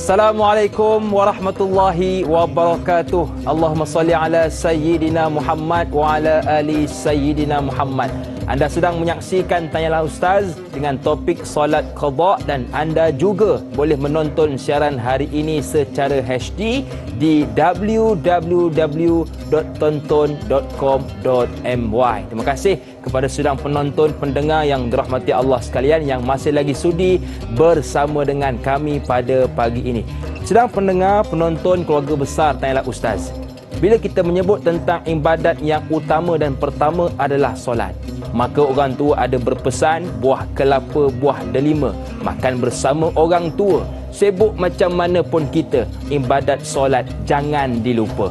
Assalamualaikum warahmatullahi wabarakatuh. Allahumma salli ala Sayyidina Muhammad wa ala ali Sayyidina Muhammad. Anda sedang menyaksikan Tanyalah Ustaz dengan topik solat qada, dan anda juga boleh menonton siaran hari ini secara HD di www.tonton.com.my. Terima kasih kepada sedang penonton pendengar yang dirahmati Allah sekalian yang masih lagi sudi bersama dengan kami pada pagi ini. Sedang pendengar, penonton, keluarga besar Tanyalah Ustaz, bila kita menyebut tentang ibadat yang utama dan pertama adalah solat, maka orang tua ada berpesan buah kelapa, buah delima, makan bersama orang tua. Sibuk macam mana pun kita, ibadat solat jangan dilupa.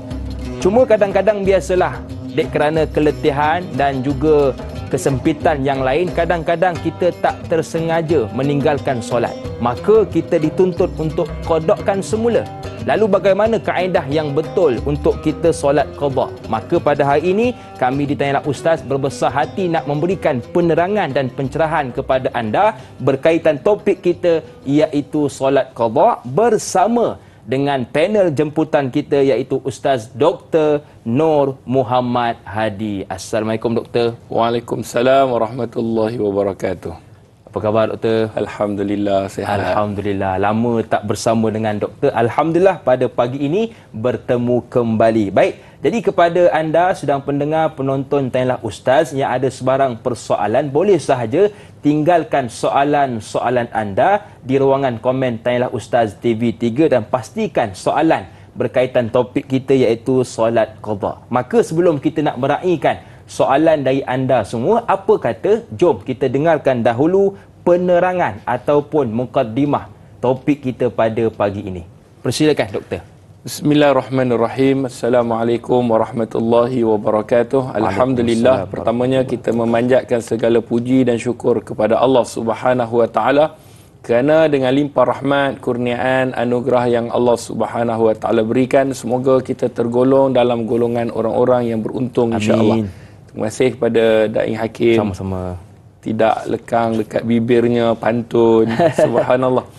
Cuma kadang-kadang biasalah, dek kerana keletihan dan juga kesempitan yang lain, kadang-kadang kita tak tersengaja meninggalkan solat. Maka kita dituntut untuk qadakkan semula. Lalu bagaimana kaedah yang betul untuk kita solat qada? Maka pada hari ini kami di Tanyalah Ustaz berbesar hati nak memberikan penerangan dan pencerahan kepada anda berkaitan topik kita, iaitu solat qada, bersama dengan panel jemputan kita iaitu Ustaz Dr. Nur Muhammad Hadi. Assalamualaikum Doktor. Waalaikumsalam warahmatullahi wabarakatuh. Apa khabar Doktor? Alhamdulillah, sihat. Alhamdulillah, lama tak bersama dengan Doktor. Alhamdulillah pada pagi ini bertemu kembali. Baik, jadi kepada anda sedang pendengar, penonton Tanyalah Ustaz yang ada sebarang persoalan, boleh sahaja tinggalkan soalan-soalan anda di ruangan komen Tanyalah Ustaz TV3 dan pastikan soalan berkaitan topik kita iaitu solat qada. Maka sebelum kita nak meraihkan soalan dari anda semua, apa kata jom kita dengarkan dahulu penerangan ataupun mukaddimah topik kita pada pagi ini. Persilakan Doktor. Bismillahirrahmanirrahim. Assalamualaikum warahmatullahi wabarakatuh. Alhamdulillah, pertamanya kita memanjatkan segala puji dan syukur kepada Allah Subhanahu wa taala kerana dengan limpah rahmat, kurniaan, anugerah yang Allah Subhanahu wa taala berikan, semoga kita tergolong dalam golongan orang-orang yang beruntung, insya-Allah. Terima kasih kepada Da'i Hakim. Sama-sama. Tidak lekang dekat bibirnya, pantun. Subhanallah.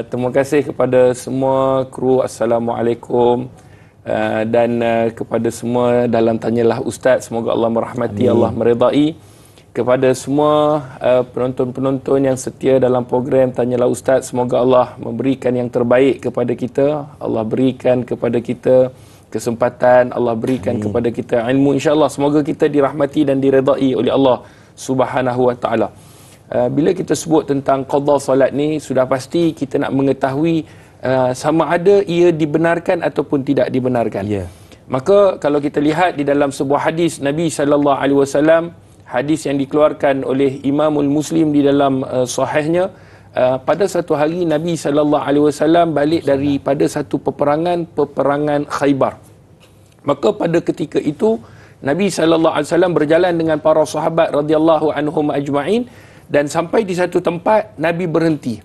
Terima kasih kepada semua kru. Assalamualaikum. Dan kepada semua dalam Tanyalah Ustaz, semoga Allah merahmati, Allah meredai. Kepada semua penonton-penonton yang setia dalam program Tanyalah Ustaz, semoga Allah memberikan yang terbaik kepada kita. Allah berikan kepada kita kesempatan, Allah berikan kepada kita ilmu, insya-Allah. Semoga kita dirahmati dan diredai oleh Allah Subhanahu wa taala. Bila kita sebut tentang qada solat ni, sudah pasti kita nak mengetahui sama ada ia dibenarkan ataupun tidak dibenarkan. Maka kalau kita lihat di dalam sebuah hadis Nabi sallallahu alaihi wasallam, hadis yang dikeluarkan oleh Imamul Muslim di dalam sahihnya, pada satu hari Nabi sallallahu alaihi wasallam balik daripada satu peperangan Khaybar. Maka pada ketika itu Nabi sallallahu alaihi wasallam berjalan dengan para sahabat radhiyallahu anhum ajma'in, dan sampai di satu tempat Nabi berhenti.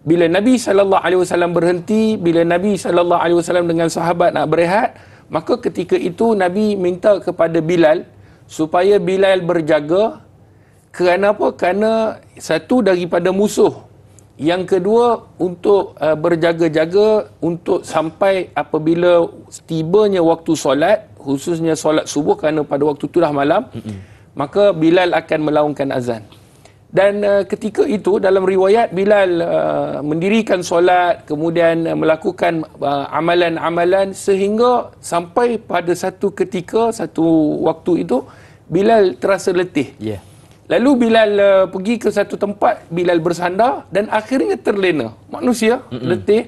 Bila Nabi sallallahu alaihi wasallam berhenti, bila Nabi sallallahu alaihi wasallam dengan sahabat nak berehat, maka ketika itu Nabi minta kepada Bilal supaya Bilal berjaga. Kerana apa? Kerana satu daripada musuh, yang kedua untuk berjaga-jaga untuk sampai apabila tibanya waktu solat, khususnya solat subuh, kerana pada waktu itu dah malam, maka Bilal akan melaungkan azan. Dan ketika itu dalam riwayat Bilal mendirikan solat, kemudian melakukan amalan-amalan sehingga sampai pada satu ketika, satu waktu itu Bilal terasa letih. Lalu Bilal pergi ke satu tempat, Bilal bersandar dan akhirnya terlena. Manusia letih,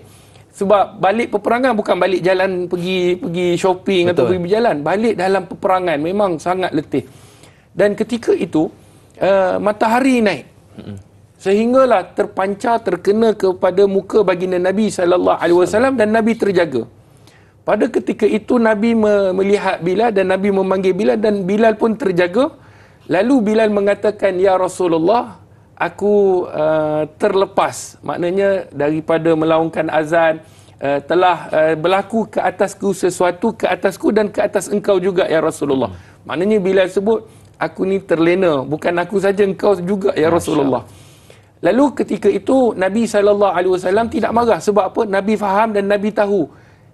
sebab balik peperangan bukan balik jalan pergi shopping. Betul. Atau pergi berjalan, balik dalam peperangan, memang sangat letih. Dan ketika itu matahari naik, sehinggalah terpancar, terkena kepada muka baginda Nabi sallallahu alaihi wasallam, dan Nabi terjaga. Pada ketika itu Nabi melihat Bilal dan Nabi memanggil Bilal, dan Bilal pun terjaga. Lalu Bilal mengatakan, "Ya Rasulullah, aku terlepas, maknanya daripada melaungkan azan, telah berlaku ke atasku sesuatu, ke atasku dan ke atas engkau juga ya Rasulullah." Maknanya Bilal sebut, aku ni terlena, bukan aku saja, engkau juga ya Rasulullah. Lalu ketika itu Nabi SAW tidak marah. Sebab apa? Nabi faham dan Nabi tahu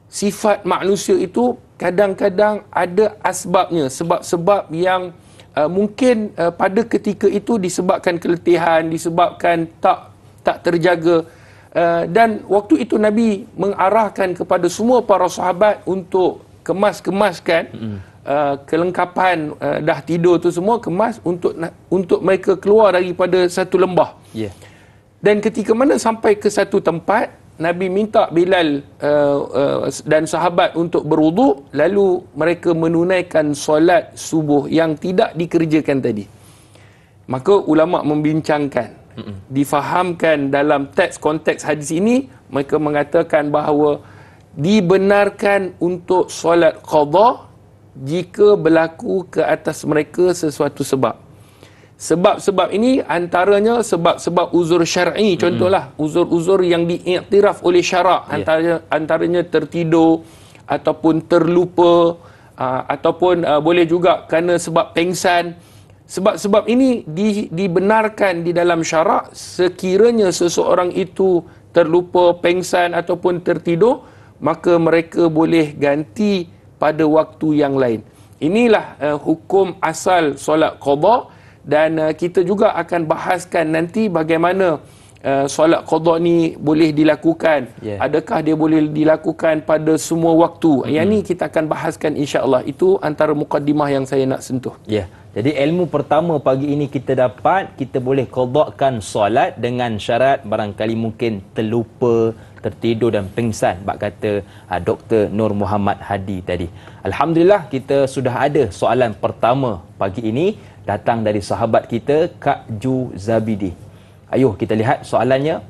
sifat manusia itu kadang-kadang ada asbabnya, sebab-sebab yang mungkin pada ketika itu disebabkan keletihan, disebabkan tak terjaga. Dan waktu itu Nabi mengarahkan kepada semua para sahabat untuk kemaskan kelengkapan dah tidur tu semua, kemas untuk mereka keluar daripada satu lembah. Dan ketika mana sampai ke satu tempat, Nabi minta Bilal dan sahabat untuk berwuduk, lalu mereka menunaikan solat subuh yang tidak dikerjakan tadi. Maka ulama membincangkan, difahamkan dalam konteks hadis ini, mereka mengatakan bahawa dibenarkan untuk solat qada jika berlaku ke atas mereka sesuatu sebab. Sebab-sebab ini antaranya sebab-sebab uzur syar'i, contohlah uzur-uzur yang diiktiraf oleh syarak, antaranya tertidur ataupun terlupa, ataupun boleh juga kerana sebab pengsan. Sebab-sebab ini dibenarkan di dalam syarak sekiranya seseorang itu terlupa, pengsan ataupun tertidur, maka mereka boleh ganti pada waktu yang lain. Inilah hukum asal solat qada. Dan kita juga akan bahaskan nanti bagaimana solat qada ni boleh dilakukan. Adakah dia boleh dilakukan pada semua waktu? Yang ni kita akan bahaskan insya-Allah. Itu antara mukaddimah yang saya nak sentuh. Jadi ilmu pertama pagi ini kita dapat, kita boleh qadakan solat dengan syarat barangkali mungkin terlupa, tertidur dan pingsan, bak kata Dr. Nur Muhammad Hadi tadi. Alhamdulillah kita sudah ada soalan pertama pagi ini, datang dari sahabat kita Kak Ju Zabidi. Ayuh kita lihat soalannya.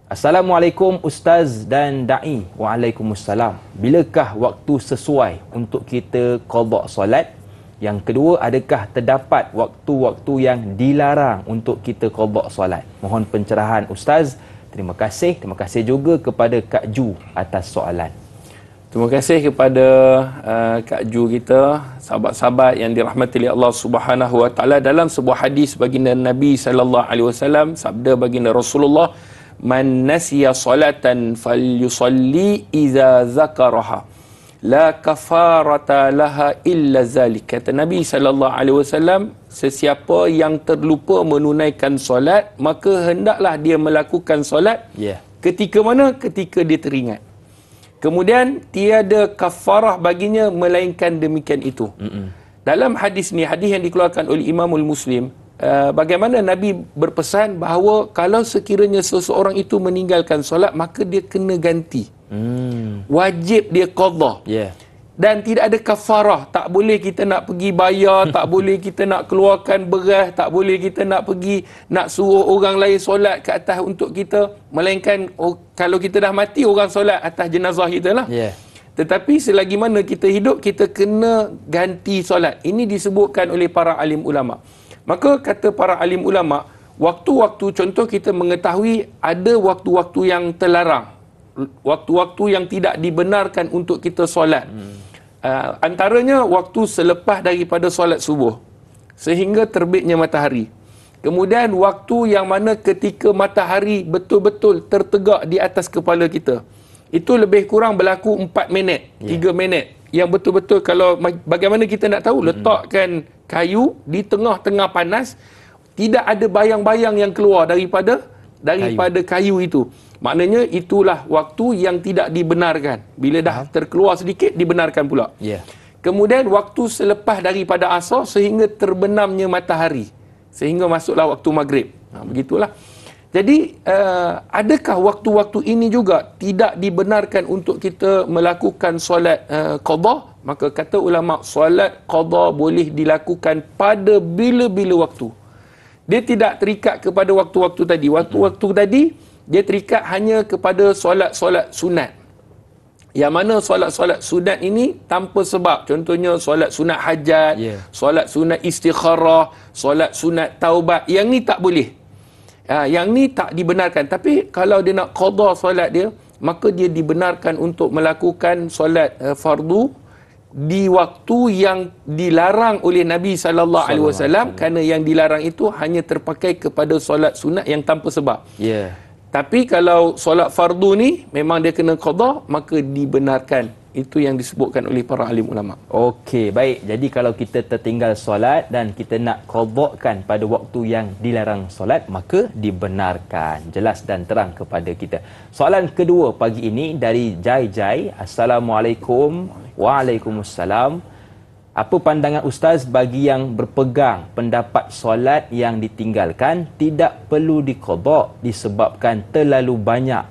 Assalamualaikum Ustaz dan Da'i. Waalaikumsalam. Bilakah waktu sesuai untuk kita qada solat? Yang kedua, adakah terdapat waktu-waktu yang dilarang untuk kita qada solat? Mohon pencerahan Ustaz. Terima kasih. Terima kasih juga kepada Kak Ju atas soalan. Terima kasih kepada Kak Ju kita, sahabat-sahabat yang dirahmati oleh Allah Subhanahu wa taala. Dalam sebuah hadis baginda Nabi sallallahu alaihi wasallam, sabda baginda Rasulullah, "Man nasiya salatan falyusalli idza zakaraha. La kafarata laha illa zalik." Kata Nabi sallallahu alaihi wasallam, sesiapa yang terlupa menunaikan solat, maka hendaklah dia melakukan solat. Ketika mana? Ketika dia teringat. Kemudian tiada kafarah baginya melainkan demikian itu. Dalam hadis ni, hadis yang dikeluarkan oleh Imamul Muslim, bagaimana Nabi berpesan bahawa kalau sekiranya seseorang itu meninggalkan solat, maka dia kena ganti. Wajib dia qada. Dan tidak ada kafarah. Tak boleh kita nak pergi bayar, tak boleh kita nak keluarkan beras, tak boleh kita nak pergi nak suruh orang lain solat ke atas untuk kita, melainkan kalau kita dah mati, orang solat atas jenazah kita lah. Tetapi selagi mana kita hidup, kita kena ganti solat. Ini disebutkan oleh para alim ulama. Maka kata para alim ulama, waktu-waktu, contoh kita mengetahui ada waktu-waktu yang terlarang, waktu-waktu yang tidak dibenarkan untuk kita solat. Antaranya waktu selepas daripada solat subuh sehingga terbitnya matahari. Kemudian waktu yang mana ketika matahari betul-betul tertegak di atas kepala kita. Itu lebih kurang berlaku 4 minit, 3 minit. Yang betul-betul kalau bagaimana kita nak tahu, letakkan kayu di tengah-tengah panas, tidak ada bayang-bayang yang keluar daripada kayu itu. Maknanya itulah waktu yang tidak dibenarkan. Bila dah terkeluar sedikit, dibenarkan pula. Kemudian waktu selepas daripada asar sehingga terbenamnya matahari, sehingga masuklah waktu maghrib. Begitulah. Jadi adakah waktu-waktu ini juga tidak dibenarkan untuk kita melakukan solat qada? Maka kata ulama, solat qada boleh dilakukan pada bila-bila waktu. Dia tidak terikat kepada waktu-waktu tadi. Waktu-waktu tadi dia terikat hanya kepada solat-solat sunat. Yang mana solat-solat sunat ini tanpa sebab. Contohnya solat sunat hajat, solat sunat istikharah, solat sunat taubat. Yang ni tak boleh. Yang ni tak dibenarkan. Tapi kalau dia nak qada solat dia, maka dia dibenarkan untuk melakukan solat fardu di waktu yang dilarang oleh Nabi sallallahu alaihi wasallam, kerana yang dilarang itu hanya terpakai kepada solat sunat yang tanpa sebab. Ya. Tapi kalau solat fardu ni memang dia kena qada, maka dibenarkan. Itu yang disebutkan oleh para alim ulama. Okey, baik. Jadi kalau kita tertinggal solat dan kita nak qadhakan pada waktu yang dilarang solat, maka dibenarkan. Jelas dan terang kepada kita. Soalan kedua pagi ini dari Jai Jai. Assalamualaikum. Waalaikumsalam. Apa pandangan Ustaz bagi yang berpegang pendapat solat yang ditinggalkan tidak perlu diqadha disebabkan terlalu banyak?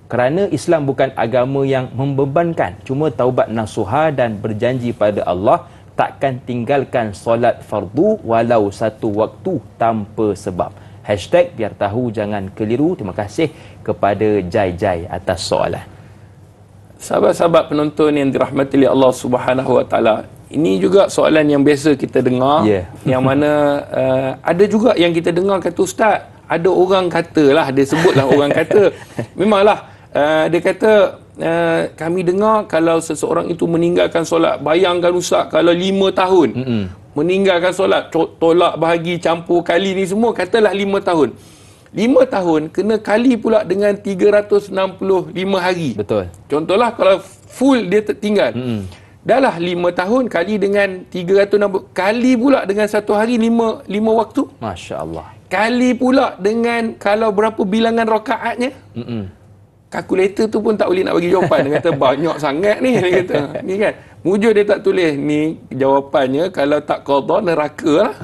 Kerana Islam bukan agama yang membebankan, cuma taubat nasuha dan berjanji pada Allah takkan tinggalkan solat fardu walau satu waktu tanpa sebab. Hashtag biar tahu jangan keliru. Terima kasih kepada Jai Jai atas soalan. Sahabat-sahabat penonton yang dirahmati oleh Allah Subhanahu Wa Taala, ini juga soalan yang biasa kita dengar, yang mana ada juga yang kita dengar kata, Ustaz, ada orang katalah, dia sebutlah orang kata, memanglah dia kata, kami dengar kalau seseorang itu meninggalkan solat, bayangkan Ustaz, kalau 5 tahun meninggalkan solat, tolak bahagi, campur kali ni semua, katalah 5 tahun. 5 tahun kena kali pula dengan 365 hari. Betul. Contohlah kalau full dia tertinggal. Dah lah 5 tahun kali dengan 360, kali pula dengan satu hari 5 waktu. Masya Allah. Kali pula dengan kalau berapa bilangan rakaatnya. Kalkulator tu pun tak boleh nak bagi jawapan. Dia kata banyak sangat ni. Dia kata ni kan, mujur dia tak tulis ni jawapannya kalau tak qadha neraka lah.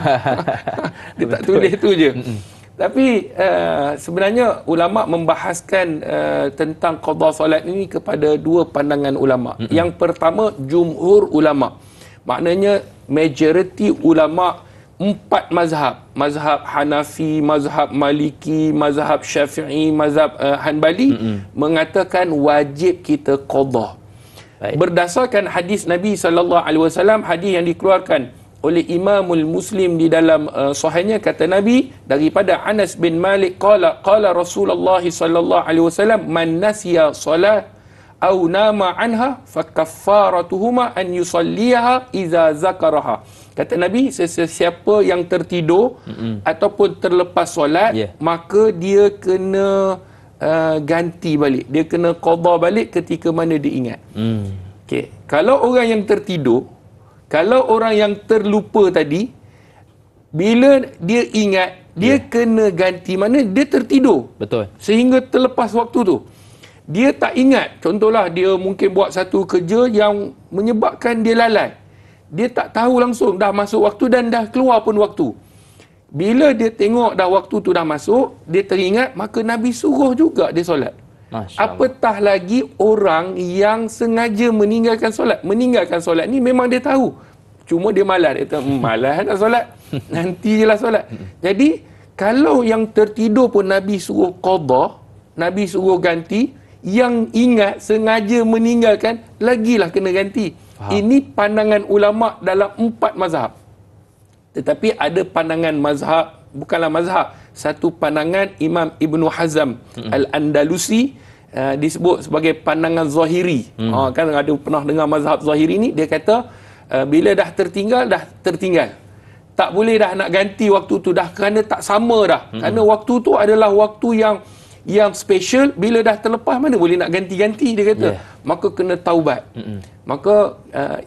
Dia tak tulis tu je. Tapi sebenarnya ulama membahaskan tentang qadha solat ini kepada dua pandangan ulama. Yang pertama, jumhur ulama, maknanya majoriti ulama 4 mazhab. Mazhab Hanafi, mazhab Maliki, mazhab Syafi'i, mazhab Hanbali mengatakan wajib kita qadha. Berdasarkan hadis Nabi sallallahu alaihi wasallam, hadis yang dikeluarkan oleh Imamul Muslim di dalam sahihnya, kata Nabi daripada Anas bin Malik, qala Rasulullah sallallahu alaihi wasallam, man nasiya salat au nama anha fakaffaratuhuma an yusalliha iza zakaraha. Kata Nabi, sesiapa yang tertidur ataupun terlepas solat, maka dia kena ganti balik, dia kena qadha balik ketika mana dia ingat. Okay. Kalau orang yang tertidur, kalau orang yang terlupa tadi, bila dia ingat, dia kena ganti, mana dia tertidur. Betul. Sehingga terlepas waktu tu. Dia tak ingat. Contohlah, dia mungkin buat satu kerja yang menyebabkan dia lalai. Dia tak tahu langsung dah masuk waktu dan dah keluar pun waktu. Bila dia tengok dah waktu tu dah masuk, dia teringat, maka Nabi suruh juga dia solat. Apatah lagi orang yang sengaja meninggalkan solat. Meninggalkan solat ni memang dia tahu, cuma dia malas. Dia kata, malas nak solat, nanti je lah solat. Jadi kalau yang tertidur pun Nabi suruh qadha, Nabi suruh ganti, yang ingat sengaja meninggalkan lagilah kena ganti. Ini pandangan ulama dalam 4 mazhab. Tetapi ada pandangan mazhab, bukanlah mazhab, satu pandangan Imam Ibn Hazm Al-Andalusi, disebut sebagai pandangan Zahiri. Kan ada pernah dengar mazhab Zahiri ni, dia kata bila dah tertinggal, tak boleh dah nak ganti waktu tu dah, kerana tak sama dah. Kerana waktu tu adalah waktu yang special, bila dah terlepas mana boleh nak ganti-ganti, dia kata. Maka kena taubat. Maka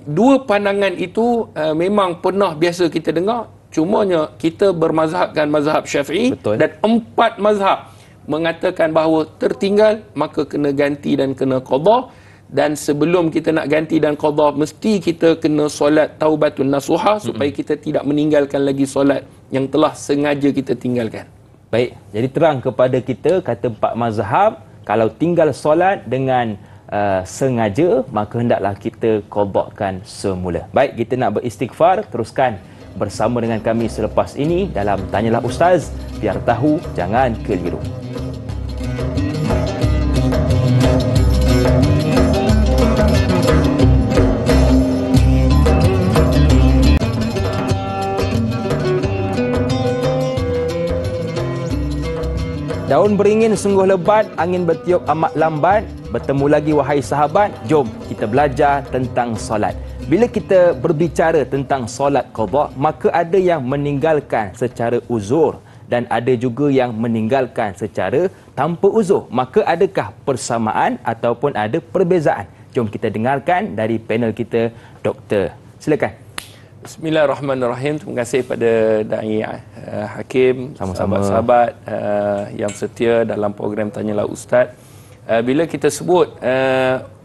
dua pandangan itu memang pernah biasa kita dengar, cumanya kita bermazhabkan mazhab Syafi'i. Dan 4 mazhab mengatakan bahawa tertinggal maka kena ganti dan kena qadha. Dan sebelum kita nak ganti dan qadha, mesti kita kena solat taubatun nasuha, supaya kita tidak meninggalkan lagi solat yang telah sengaja kita tinggalkan. Baik, jadi terang kepada kita, kata 4 mazhab, kalau tinggal solat dengan sengaja, maka hendaklah kita qadhakan semula. Baik, kita nak beristighfar, teruskan bersama dengan kami selepas ini dalam Tanyalah Ustaz, biar tahu jangan keliru. Daun beringin sungguh lebat, angin bertiup amat lambat. Bertemu lagi wahai sahabat, jom kita belajar tentang solat. Bila kita berbicara tentang solat qada, maka ada yang meninggalkan secara uzur dan ada juga yang meninggalkan secara tanpa uzur. Maka adakah persamaan ataupun ada perbezaan? Jom kita dengarkan dari panel kita, Doktor. Silakan. Bismillahirrahmanirrahim. Terima kasih pada Da'i Hakim, sahabat-sahabat yang setia dalam program Tanyalah Ustaz. Bila kita sebut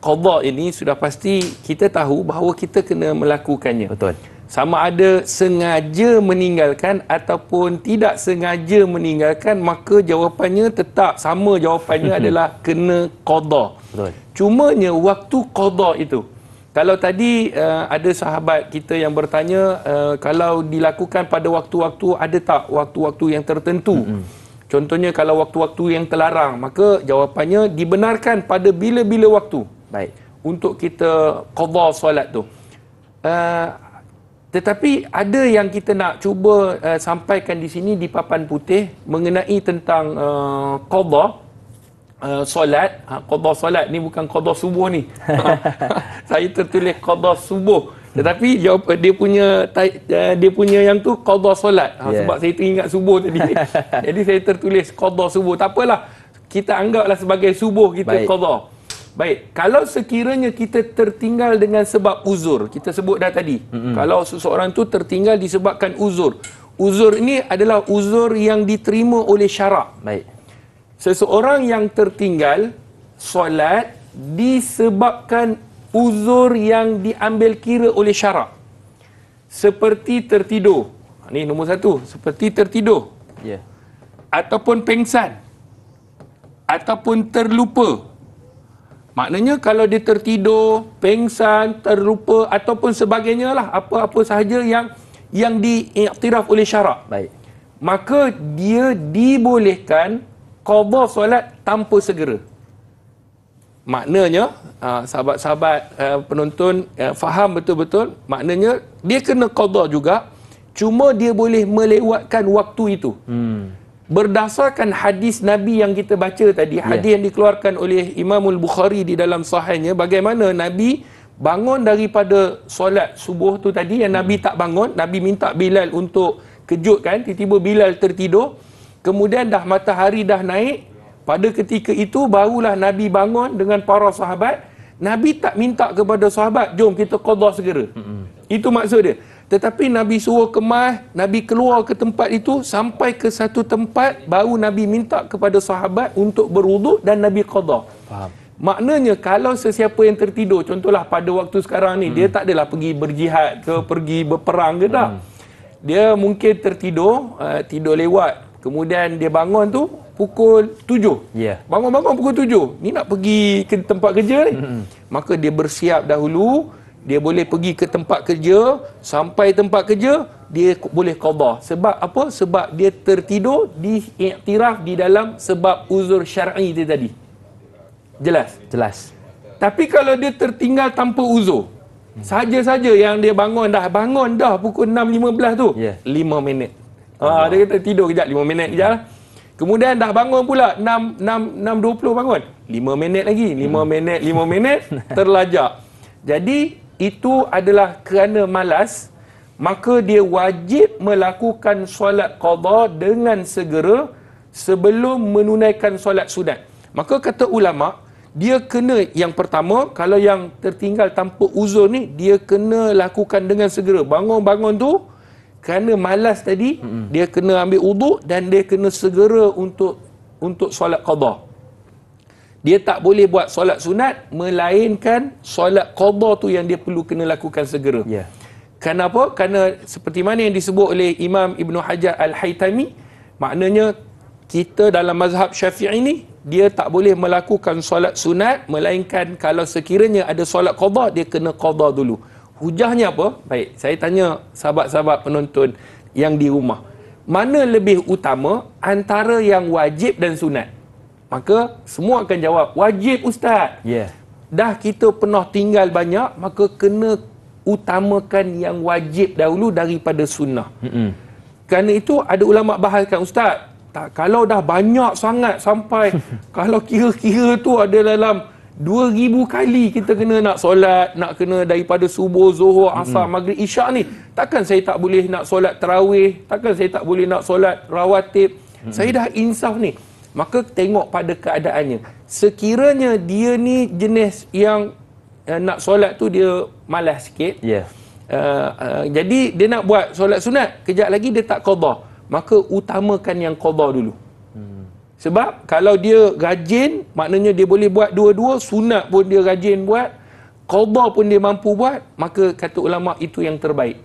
qada ini, sudah pasti kita tahu bahawa kita kena melakukannya. Betul. Sama ada sengaja meninggalkan ataupun tidak sengaja meninggalkan, maka jawapannya tetap sama. Jawapannya adalah kena qada. Betul. Cumanya waktu qada itu, kalau tadi ada sahabat kita yang bertanya, kalau dilakukan pada waktu-waktu, ada tak waktu-waktu yang tertentu? Contohnya kalau waktu-waktu yang terlarang, maka jawapannya dibenarkan pada bila-bila waktu. Baik. Untuk kita qada solat tu. Tetapi ada yang kita nak cuba sampaikan di sini di papan putih mengenai tentang qada solat. Qada solat ni bukan qada subuh ni. Saya tertulis qada subuh. Tetapi dia punya yang tu qada solat. Sebab saya teringat subuh tadi. Jadi saya tertulis qada subuh. Tak apalah. Kita anggaplah sebagai subuh kita qada. Baik, kalau sekiranya kita tertinggal dengan sebab uzur, kita sebut dah tadi. Kalau seseorang tu tertinggal disebabkan uzur. Uzur ini adalah uzur yang diterima oleh syarak. Baik. Seseorang yang tertinggal solat disebabkan uzur yang diambil kira oleh syarak. Seperti tertidur. Ini nombor satu. Seperti tertidur. Ya. Ataupun pengsan. Ataupun terlupa. Maknanya kalau dia tertidur, pengsan, terlupa ataupun sebagainya lah. Apa-apa sahaja yang diiktiraf oleh syarak. Baik. Maka dia dibolehkan qada solat tanpa segera. Maknanya, sahabat-sahabat penonton faham betul-betul, maknanya dia kena qada juga, cuma dia boleh melewatkan waktu itu. Berdasarkan hadis Nabi yang kita baca tadi, hadis yang dikeluarkan oleh Imamul Bukhari di dalam sahihnya, bagaimana Nabi bangun daripada solat subuh tu tadi, yang Nabi tak bangun, Nabi minta Bilal untuk kejutkan, tiba-tiba Bilal tertidur, kemudian dah matahari dah naik. Pada ketika itu barulah Nabi bangun dengan para sahabat. Nabi tak minta kepada sahabat, jom kita qada segera. Itu maksud dia. Tetapi Nabi suruh kemas, Nabi keluar ke tempat itu, sampai ke satu tempat, baru Nabi minta kepada sahabat untuk berwuduk dan Nabi qada. Faham. Maknanya kalau sesiapa yang tertidur, contohlah pada waktu sekarang ni, dia tak adalah pergi berjihad ke, pergi berperang ke tak. Dia mungkin tertidur, tidur lewat. Kemudian dia bangun tu pukul 7. Bangun-bangun pukul 7. Ni nak pergi ke tempat kerja ni. Maka dia bersiap dahulu. Dia boleh pergi ke tempat kerja. Sampai tempat kerja, dia boleh qada. Sebab apa? Sebab dia tertidur, diiktiraf di dalam sebab uzur syar'i dia tadi. Jelas? Jelas. Tapi kalau dia tertinggal tanpa uzur, saja-saja yang dia bangun dah pukul 6.15 tu, 5 minit. Dia kata tidur kejap, 5 minit kejap lah. Kemudian dah bangun pula 6.20 bangun, 5 minit lagi, 5 minit terlajak. Jadi itu adalah kerana malas, maka dia wajib melakukan solat qada dengan segera sebelum menunaikan solat sunat. Maka kata ulama, dia kena, yang pertama, kalau yang tertinggal tanpa uzur ni, dia kena lakukan dengan segera. Bangun-bangun tu kerana malas tadi, dia kena ambil wuduk dan dia kena segera untuk solat qada. Dia tak boleh buat solat sunat, melainkan solat qada tu yang dia perlu kena lakukan segera. Kenapa? Kerana seperti mana yang disebut oleh Imam Ibn Hajar Al-Haytami, maknanya kita dalam mazhab Syafi'i ni, dia tak boleh melakukan solat sunat, melainkan kalau sekiranya ada solat qada, dia kena qada dulu. Hujahnya apa? Baik, saya tanya sahabat-sahabat penonton yang di rumah, mana lebih utama antara yang wajib dan sunat? Maka semua akan jawab, wajib Ustaz. Dah kita pernah tinggal banyak, maka kena utamakan yang wajib dahulu daripada sunnah. Kerana itu ada ulama bahaskan, Ustaz, tak, kalau dah banyak sangat sampai kalau kira-kira tu ada dalam 2000 kali kita kena nak solat, nak kena daripada subuh, zuhur, asar, maghrib, isyak ni. Takkan saya tak boleh nak solat tarawih, takkan saya tak boleh nak solat rawatib. Saya dah insaf ni. Maka tengok pada keadaannya. Sekiranya dia ni jenis yang nak solat tu dia malas sikit. Jadi dia nak buat solat sunat, kejap lagi dia tak qada. Maka utamakan yang qada dulu. Sebab kalau dia rajin, maknanya dia boleh buat dua-dua, sunat pun dia rajin buat, qada pun dia mampu buat, maka kata ulama itu yang terbaik.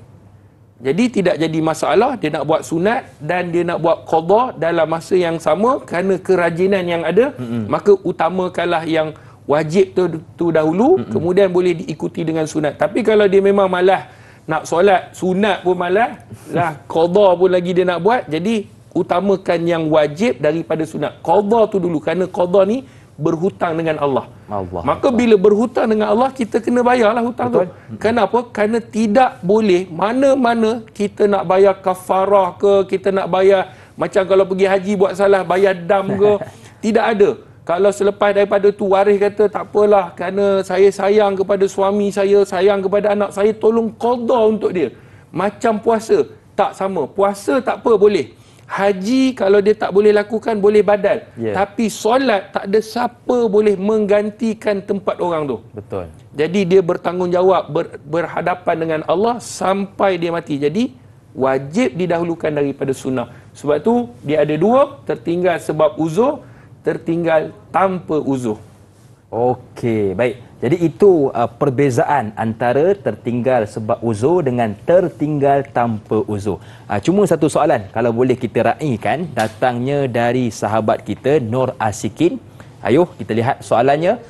Jadi tidak jadi masalah dia nak buat sunat dan dia nak buat qada dalam masa yang sama kerana kerajinan yang ada, maka utamakanlah yang wajib tu dahulu, kemudian boleh diikuti dengan sunat. Tapi kalau dia memang malas nak solat, sunat pun malas, lah qada pun lagi dia nak buat, jadi utamakan yang wajib daripada sunat. Qada tu dulu, kerana qada ni berhutang dengan Allah. Maka bila berhutang dengan Allah, kita kena bayarlah hutang tu. Kenapa? Kerana tidak boleh mana-mana kita nak bayar kafarah ke, kita nak bayar macam kalau pergi haji buat salah bayar dam ke, tidak ada. Kalau selepas daripada tu waris kata tak apalah, kerana saya sayang kepada suami saya, sayang kepada anak saya, tolong qada untuk dia. Macam puasa, tak sama. Puasa tak apa, boleh. Haji kalau dia tak boleh lakukan, boleh badal. Tapi solat tak ada siapa boleh menggantikan tempat orang tu. Betul. Jadi dia bertanggungjawab berhadapan dengan Allah sampai dia mati. Jadi wajib didahulukan daripada sunnah. Sebab tu dia ada dua, tertinggal sebab uzur, tertinggal tanpa uzur. Okey, baik. Jadi itu perbezaan antara tertinggal sebab uzur dengan tertinggal tanpa uzur. Cuma satu soalan kalau boleh kita raikan, datangnya dari sahabat kita Nur Asikin. Ayuh kita lihat soalannya.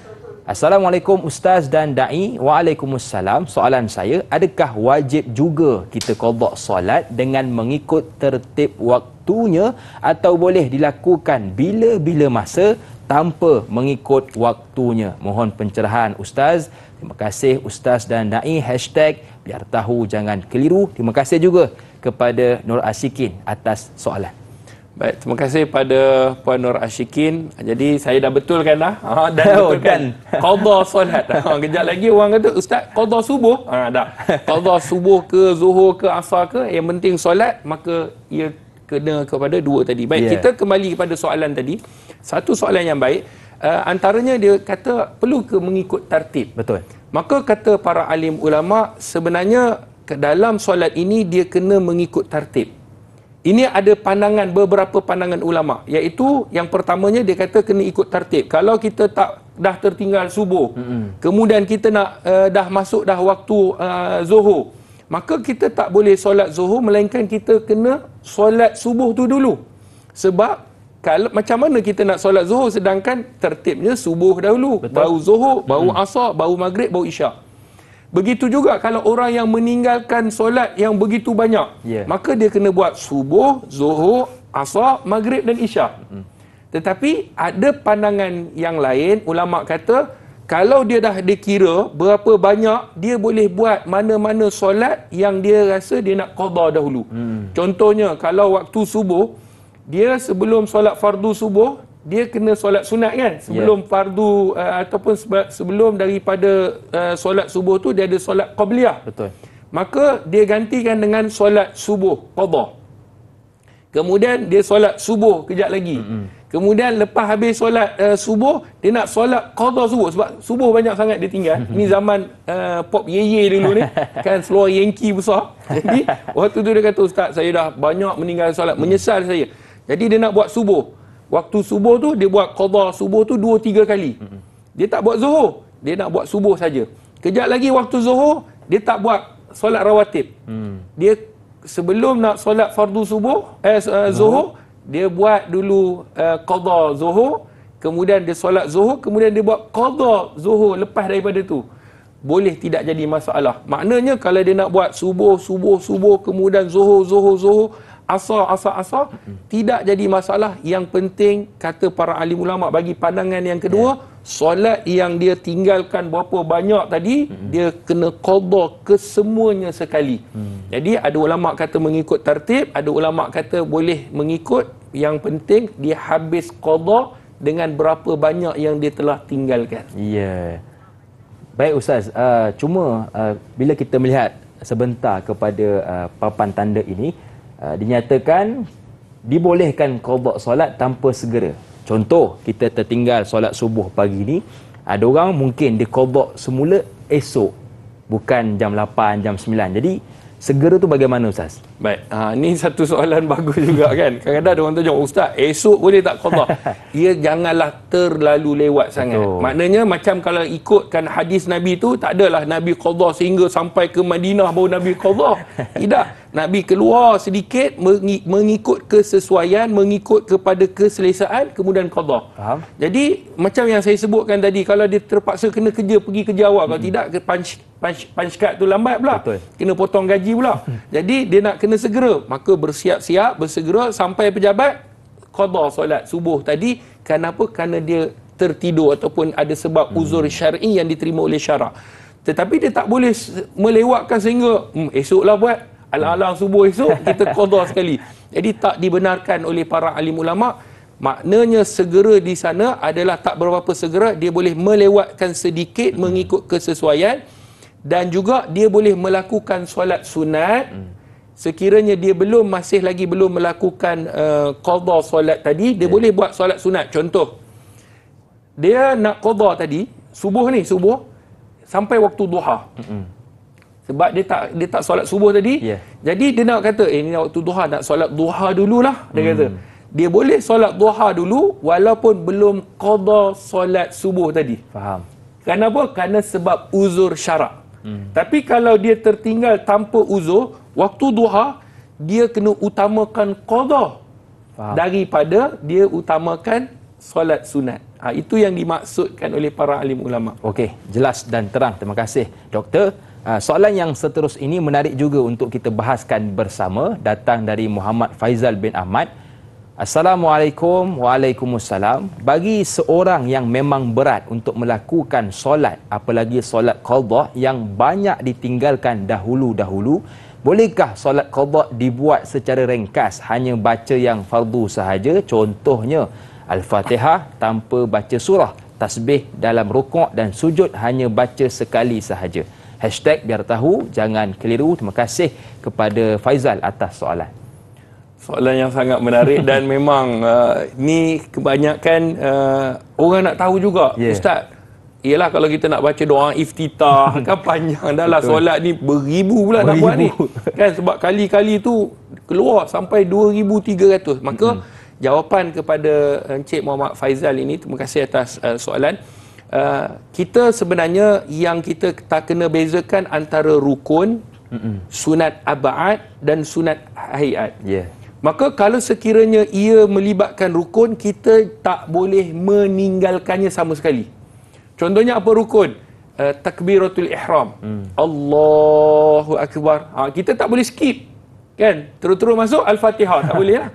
Assalamualaikum Ustaz dan Da'i. Waalaikumsalam. Soalan saya, adakah wajib juga kita qada solat dengan mengikut tertib waktunya atau boleh dilakukan bila-bila masa tanpa mengikut waktunya? Mohon pencerahan Ustaz. Terima kasih Ustaz dan Da'i. #biar tahu jangan keliru. Terima kasih juga kepada Nur Asikin atas soalan. Baik, terima kasih pada Puan Nur Ashikin. Jadi saya dah betulkan dah. Dan betulkan qada solat. Kejap lagi orang kata, Ustaz, qada subuh? Dah. Qada subuh ke, zuhur ke, asar ke, yang penting solat, maka ia kena kepada dua tadi. Baik, kita kembali kepada soalan tadi. Satu soalan yang baik, antaranya dia kata perlu ke mengikut tartib. Betul. Maka kata para alim ulama, sebenarnya ke dalam solat ini dia kena mengikut tartib. Ini ada pandangan, beberapa pandangan ulama, iaitu yang pertamanya dia kata kena ikut tartib. Kalau kita tak dah tertinggal subuh, kemudian kita nak dah masuk dah waktu zuhur, maka kita tak boleh solat zuhur, melainkan kita kena solat subuh tu dulu. Sebab kalau macam mana kita nak solat zuhur sedangkan tertibnya subuh dahulu, baru zuhur, baru asar, baru maghrib, baru isyak. Begitu juga kalau orang yang meninggalkan solat yang begitu banyak, maka dia kena buat subuh, zuhur, asar, maghrib dan isyak. Tetapi ada pandangan yang lain, ulama kata kalau dia dah dikira berapa banyak, dia boleh buat mana-mana solat yang dia rasa dia nak qada dahulu. Contohnya kalau waktu subuh, dia sebelum solat fardu subuh, dia kena solat sunat kan, sebelum fardu ataupun sebelum daripada solat subuh tu dia ada solat qabliyah. Betul. Maka dia gantikan dengan solat subuh qada. Kemudian dia solat subuh kejap lagi. Kemudian lepas habis solat subuh, dia nak solat qada subuh sebab subuh banyak sangat dia tinggal. Ni zaman pop yeye dulu ni kan, seluar Yankee besar. Jadi waktu tu dia kata, Ustaz, saya dah banyak meninggal solat, menyesal saya. Jadi dia nak buat subuh. Waktu subuh tu dia buat qada subuh tu 2-3 kali. Dia tak buat zuhur, dia nak buat subuh saja. Kejap lagi waktu zuhur, dia tak buat solat rawatib. Dia sebelum nak solat fardu subuh zuhur, dia buat dulu qada zuhur, kemudian dia solat zuhur, kemudian dia buat qada zuhur lepas daripada tu. Boleh tidak jadi masalah. Maknanya kalau dia nak buat subuh, kemudian zuhur, asar, tidak jadi masalah. Yang penting kata para alim ulama, bagi pandangan yang kedua, solat yang dia tinggalkan berapa banyak tadi, dia kena qada kesemuanya sekali. Jadi ada ulama kata mengikut tertib, ada ulama kata boleh mengikut, yang penting dia habis qada dengan berapa banyak yang dia telah tinggalkan. Ya. Baik Ustaz, cuma bila kita melihat sebentar kepada papan tanda ini, dinyatakan dibolehkan qada solat tanpa segera. Contoh, kita tertinggal solat subuh pagi ni, ada orang mungkin dia qada semula esok, bukan jam 8, jam 9. Jadi segera tu bagaimana Ustaz? Baik, ni satu soalan bagus juga kan. Kadang-kadang ada orang tanya, Ustaz, esok boleh tak qada? Ia janganlah terlalu lewat sangat. Maknanya macam kalau ikutkan hadis Nabi tu, tak adalah Nabi qada sehingga sampai ke Madinah baru Nabi qada. Tidak. Nabi keluar sedikit, mengikut kesesuaian, mengikut kepada keselesaan, kemudian qada. Faham? Jadi macam yang saya sebutkan tadi, kalau dia terpaksa kena kerja, pergi kerja awal. Kalau tidak, punch card tu lambat pula. Betul. Kena potong gaji pula. Jadi dia nak kena segera, maka bersiap-siap, bersegera sampai pejabat qada solat subuh tadi. Kenapa? Kerana dia tertidur ataupun ada sebab uzur syar'i yang diterima oleh syarak. Tetapi dia tak boleh melewatkan sehingga esoklah buat alang-alang subuh esok kita qada sekali. Jadi tak dibenarkan oleh para alim ulama. Maknanya segera di sana adalah tak berapa segera, dia boleh melewatkan sedikit mengikut kesesuaian, dan juga dia boleh melakukan solat sunat sekiranya dia masih lagi belum melakukan qada solat tadi. Dia boleh buat solat sunat. Contoh, dia nak qada tadi subuh sampai waktu duha. Sebab dia tak solat subuh tadi. Jadi dia nak kata, ni waktu duha, nak solat duha dululah. Dia kata dia boleh solat duha dulu walaupun belum qada solat subuh tadi. Faham. Kenapa? Kerana sebab uzur syarak. Tapi kalau dia tertinggal tanpa uzur, waktu duha dia kena utamakan qada daripada dia utamakan solat sunat. Itu yang dimaksudkan oleh para alim ulama. Okey, jelas dan terang. Terima kasih Doktor. Soalan yang seterus ini menarik juga untuk kita bahaskan bersama. Datang dari Muhammad Faizal bin Ahmad. Assalamualaikum. Waalaikumsalam. Bagi seorang yang memang berat untuk melakukan solat, apalagi solat qada yang banyak ditinggalkan dahulu-dahulu, bolehkah solat qada dibuat secara ringkas, hanya baca yang fardu sahaja? Contohnya Al-Fatihah tanpa baca surah, tasbih dalam rukuk dan sujud hanya baca sekali sahaja. Biar tahu, jangan keliru. Terima kasih kepada Faizal atas soalan. Soalan yang sangat menarik dan memang ni kebanyakan orang nak tahu juga. Ustaz, ialah kalau kita nak baca doa iftitah kan panjang dah lah. Solat ni beribu pula nak buat ni. Kan sebab kali-kali tu keluar sampai 2,300. Maka jawapan kepada Encik Muhammad Faizal ini, terima kasih atas soalan. Kita sebenarnya yang kita tak kena bezakan antara rukun, sunat ab'ad dan sunat hayat. Maka kalau sekiranya ia melibatkan rukun, kita tak boleh meninggalkannya sama sekali. Contohnya apa rukun? Takbiratul ihram. Allahu akbar. Kita tak boleh skip. Kan? Terus-terus masuk Al-Fatihah. Tak boleh lah.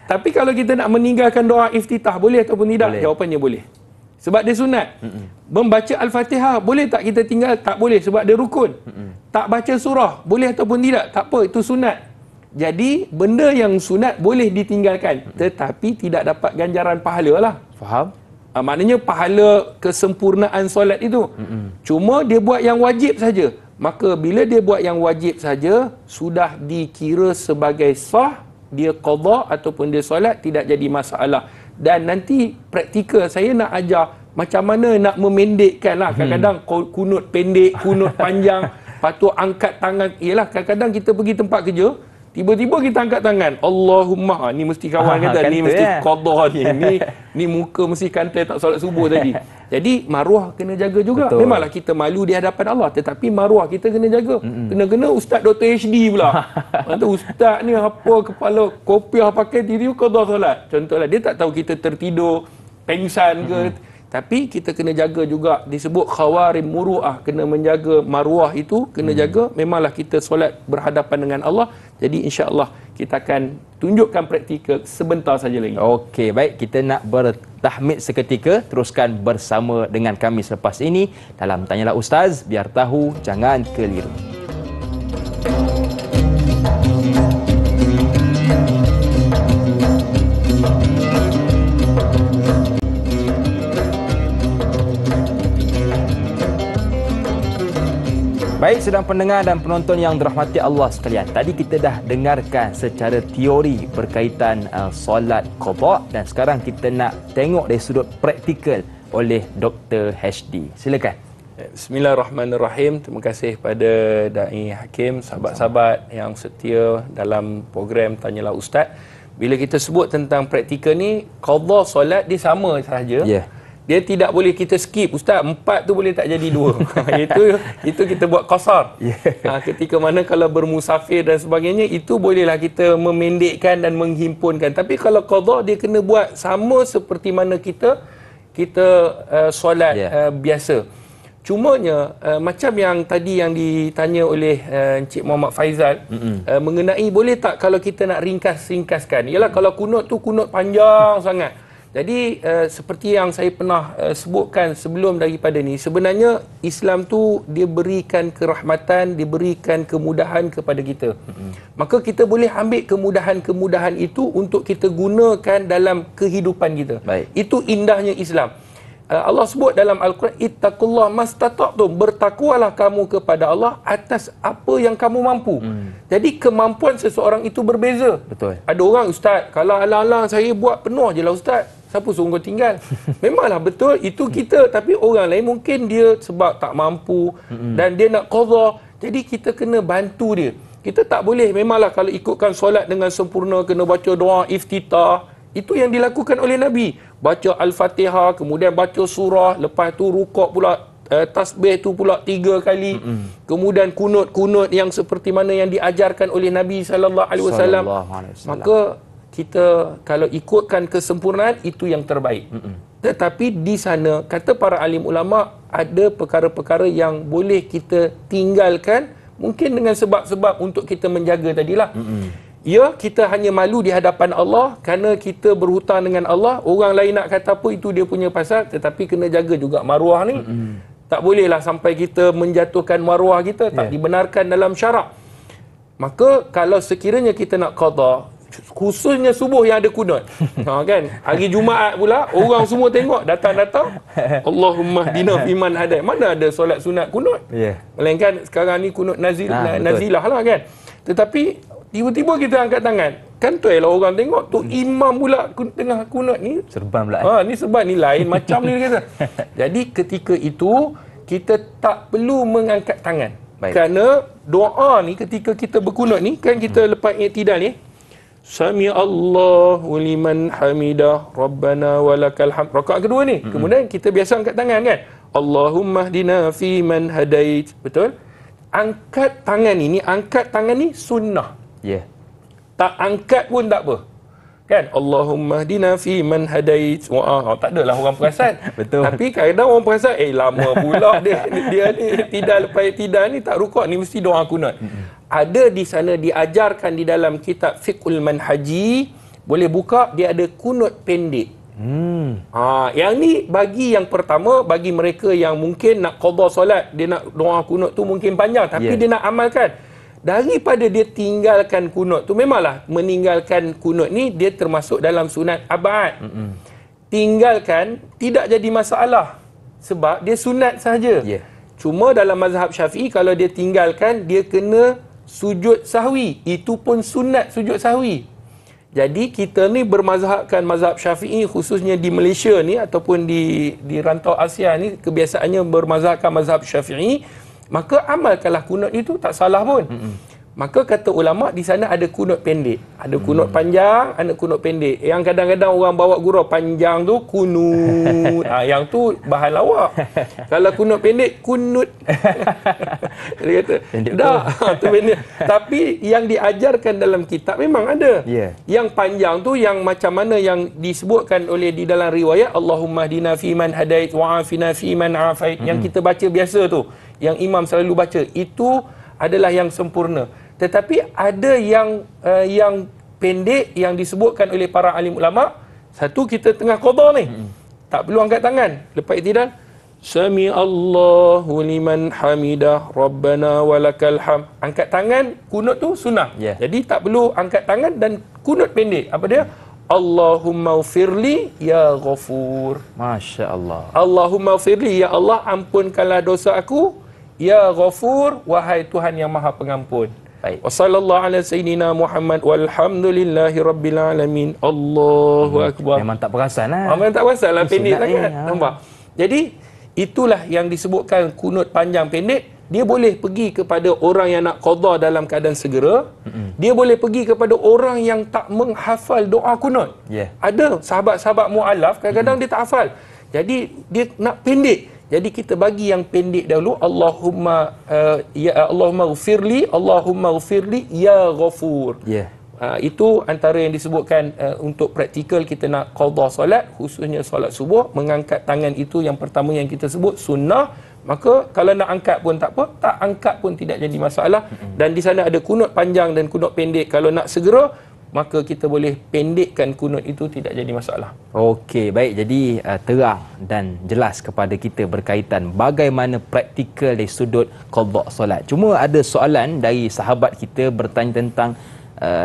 Tapi kalau kita nak meninggalkan doa iftitah, boleh ataupun tidak? Boleh. Jawapannya boleh. Sebab dia sunat. Membaca Al-Fatihah, boleh tak kita tinggal? Tak boleh sebab dia rukun. Tak baca surah, boleh ataupun tidak? Tak apa, itu sunat. Jadi, benda yang sunat boleh ditinggalkan. Tetapi tidak dapat ganjaran pahala lah. Faham? Maknanya pahala kesempurnaan solat itu. Cuma dia buat yang wajib saja. Maka bila dia buat yang wajib saja, sudah dikira sebagai sah, dia qada ataupun dia solat, tidak jadi masalah. Dan nanti praktikal saya nak ajar macam mana nak memendekkan lah. Kadang-kadang kunut pendek, kunut panjang, patut angkat tangan. Yelah, kadang-kadang kita pergi tempat kerja, tiba-tiba kita angkat tangan. Allahumma, ni mesti kawan kata, ni mesti qada ni. Ni muka mesti kantai tak solat subuh tadi. Jadi maruah kena jaga juga. Betul. Memanglah kita malu di hadapan Allah, tetapi maruah kita kena jaga. Kena-kena Ustaz Dr. HD pula. Kata Ustaz ni apa kepala kopiah pakai diri qada solat. Contohlah dia tak tahu kita tertidur, pengsan ke. Tapi kita kena jaga juga, disebut khawarim muru'ah, kena menjaga maruah itu, kena jaga. Memanglah kita solat berhadapan dengan Allah. Jadi insya-Allah kita akan tunjukkan praktikal sebentar saja lagi. Okey, baik, kita nak bertahmid seketika. Teruskan bersama dengan kami selepas ini dalam Tanyalah Ustaz, biar tahu, jangan keliru. Baik, sedang pendengar dan penonton yang dirahmati Allah sekalian. Tadi kita dah dengarkan secara teori berkaitan solat qada, dan sekarang kita nak tengok dari sudut praktikal oleh Dr. HD. Silakan. Bismillahirrahmanirrahim. Terima kasih pada Da'i Hakim, sahabat-sahabat yang setia dalam program Tanyalah Ustaz. Bila kita sebut tentang praktikal ni, qada solat dia sama sahaja. Yeah. Dia tidak boleh kita skip. Ustaz, 4 tu boleh tak jadi 2. itu kita buat qasar. Yeah. Ketika mana kalau bermusafir dan sebagainya, itu bolehlah kita memendekkan dan menghimpunkan. Tapi kalau qada, dia kena buat sama seperti mana kita solat biasa. Cumanya macam yang tadi yang ditanya oleh Encik Muhammad Faizal, mengenai boleh tak kalau kita nak ringkaskan. Ialah kalau kunut tu kunut panjang sangat. Jadi seperti yang saya pernah sebutkan sebelum daripada ni, sebenarnya Islam tu dia berikan kerahmatan, dia berikan kemudahan kepada kita. Maka kita boleh ambil kemudahan-kemudahan itu untuk kita gunakan dalam kehidupan kita. Baik. Itu indahnya Islam. Allah sebut dalam Al-Quran, ittaqullah mastata'tum, bertakwalah kamu kepada Allah atas apa yang kamu mampu. Jadi kemampuan seseorang itu berbeza. Betul. Ada orang, Ustaz, kalau alang-alang saya buat penuh je lah Ustaz, siapa suruh kau tinggal? Memanglah betul, itu kita. Tapi orang lain mungkin dia sebab tak mampu dan dia nak qadha. Jadi kita kena bantu dia. Kita tak boleh, memanglah kalau ikutkan solat dengan sempurna, kena baca doa iftitah. Itu yang dilakukan oleh Nabi. Baca Al-Fatihah, kemudian baca surah, lepas tu rukuk pula, tasbih tu pula 3 kali. Kemudian kunut-kunut yang seperti mana yang diajarkan oleh Nabi SAW. Maka kita kalau ikutkan kesempurnaan, itu yang terbaik. Tetapi di sana, kata para alim ulama, ada perkara-perkara yang boleh kita tinggalkan, mungkin dengan sebab-sebab untuk kita menjaga tadilah. Ya, kita hanya malu di hadapan Allah kerana kita berhutang dengan Allah. Orang lain nak kata apa, itu dia punya pasal. Tetapi kena jaga juga maruah ni. Tak bolehlah sampai kita menjatuhkan maruah kita. Tak dibenarkan dalam syarak. Maka kalau sekiranya kita nak qadha, khususnya subuh yang ada kunut, kan? Hari Jumaat pula, orang semua tengok, datang-datang, Allahumma hdina fiman hadai. Mana ada solat sunat kunut? Melainkan sekarang ni kunut nazilah lah kan. Tetapi tiba-tiba kita angkat tangan. Kan tu lah orang tengok. Tu imam pula tengah kunut ni. Serban pula. Ni serban ni lain macam ni kata. Jadi ketika itu, kita tak perlu mengangkat tangan. Baik. Kerana doa ni ketika kita berkunut ni, kan kita lepas i'tidal ni, Sami Allahu liman hamidah Rabbana walakal hamd. Rakaat kedua ni. Kemudian kita biasa angkat tangan kan. Allahumma hdina fi man hadait. Betul? Angkat tangan ni sunnah. Tak angkat pun tak apa. Kan? Allahumma hdina fi man hadait. Tak adalah orang perasan. Betul. Tapi kadang orang perasan, lama pula dia ni tidak ni tak rukuk ni mesti doa kunut. Ada di sana diajarkan di dalam kitab Fiqhul Manhaji, boleh buka, dia ada kunut pendek. Yang ni bagi yang pertama, bagi mereka yang mungkin nak qadha solat, dia nak doa kunut tu mungkin panjang, tapi dia nak amalkan. Daripada dia tinggalkan kunut tu, memanglah meninggalkan kunut ni dia termasuk dalam sunat abad. Tinggalkan tidak jadi masalah sebab dia sunat sahaja. Cuma dalam mazhab Syafi'i, kalau dia tinggalkan, dia kena sujud sahwi. Itu pun sunat sujud sahwi. Jadi kita ni bermazhabkan mazhab Syafi'i, khususnya di Malaysia ni ataupun di rantau Asia ni, kebiasaannya bermazhabkan mazhab Syafi'i. Maka amalkanlah kunut itu, tak salah pun. Maka kata ulama, di sana ada kunut pendek, ada kunut panjang, ada kunut pendek. Yang kadang-kadang orang bawa gurau panjang tu kunut, yang tu bahan lawak. Kalau kunut pendek, kunut. Dia kata dah, tu pendek. Tapi yang diajarkan dalam kitab memang ada. Yang panjang tu, yang macam mana yang disebutkan oleh di dalam riwayat, Allahumma hdina fi man hadait wa afina fi man afait, yang kita baca biasa tu, yang imam selalu baca, itu adalah yang sempurna. Tetapi ada yang pendek yang disebutkan oleh para alim ulama. Satu, kita tengah qadha ni, tak perlu angkat tangan. Lepas i'tidal, Sami Allahu liman hamidah Rabbana walakal hamd. Angkat tangan, kunut tu sunnah. Jadi tak perlu angkat tangan, dan kunut pendek. Apa dia? Allahumma ufirli ya ghafur. Masya Allah. Allahumma ufirli, ya Allah ampunkanlah dosa aku, ya Ghafur, wahai Tuhan yang Maha Pengampun. Baik. Wa sallallahu ala sayyidina Muhammad walhamdulillahi rabbil alamin. Allahu akbar. Memang tak perasan lah. Memang tak perasan lah, pendek sangat. Ya. Nampak? Jadi itulah yang disebutkan kunut panjang pendek. Dia boleh pergi kepada orang yang nak qada dalam keadaan segera. Dia boleh pergi kepada orang yang tak menghafal doa kunut. Ada sahabat-sahabat mu'alaf kadang-kadang dia tak hafal. Jadi dia nak pendek. Jadi kita bagi yang pendek dahulu. Allahumma Allahumma ghfirli, Allahumma ghfirli ya Ghafur. Itu antara yang disebutkan untuk praktikal kita nak qada solat, khususnya solat subuh. Mengangkat tangan itu yang pertama yang kita sebut sunnah. Maka kalau nak angkat pun tak apa, tak angkat pun tidak jadi masalah. Dan di sana ada kunut panjang dan kunut pendek. Kalau nak segera, maka kita boleh pendekkan kunut itu, tidak jadi masalah. Okey, baik. Jadi terang dan jelas kepada kita berkaitan bagaimana praktikal dari sudut qada solat. Cuma ada soalan dari sahabat kita bertanya tentang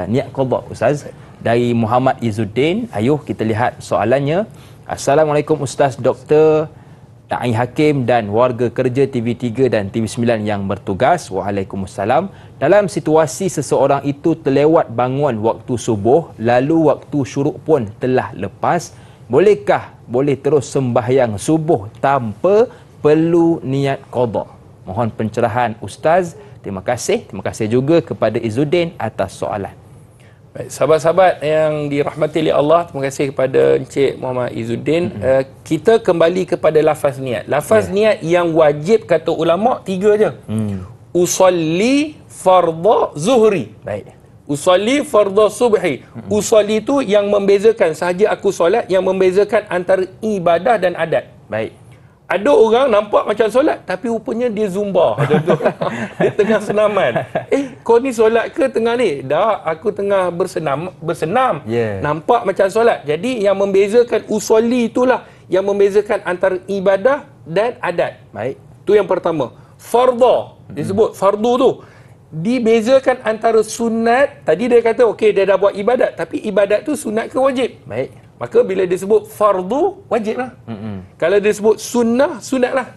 niat qada, Ustaz. Dari Muhammad Izzuddin. Ayuh kita lihat soalannya. Assalamualaikum Ustaz, Dr. Da'i Hakim dan warga kerja TV3 dan TV9 yang bertugas. Waalaikumsalam. Dalam situasi seseorang itu terlewat bangun waktu subuh, lalu waktu syuruk pun telah lepas, bolehkah terus sembahyang subuh tanpa perlu niat qada? Mohon pencerahan Ustaz. Terima kasih juga kepada Izzuddin atas soalan. Baik, sahabat-sahabat yang dirahmati oleh Allah, terima kasih kepada Encik Muhammad Izzuddin. Kita kembali kepada lafaz niat. Lafaz niat yang wajib kata ulama 3 je. Usalli fardha zuhri. Baik. Usalli fardha subhi. Usalli itu yang membezakan, sahaja aku solat, yang membezakan antara ibadah dan adat. Baik. Ada orang nampak macam solat tapi rupanya dia zumba. Dia tengah senaman. Kau ni solat ke tengah ni? Dah, aku tengah bersenam. Nampak macam solat. Jadi yang membezakan usolli itulah yang membezakan antara ibadah dan adat. Baik. Itu yang pertama. Fardha. Disebut fardu tu. Dibezakan antara sunat. Tadi dia kata okey dia dah buat ibadat, tapi ibadat tu sunat ke wajib? Baik. Maka bila disebut fardu, wajib lah. Kalau disebut sunnah, sunat lah.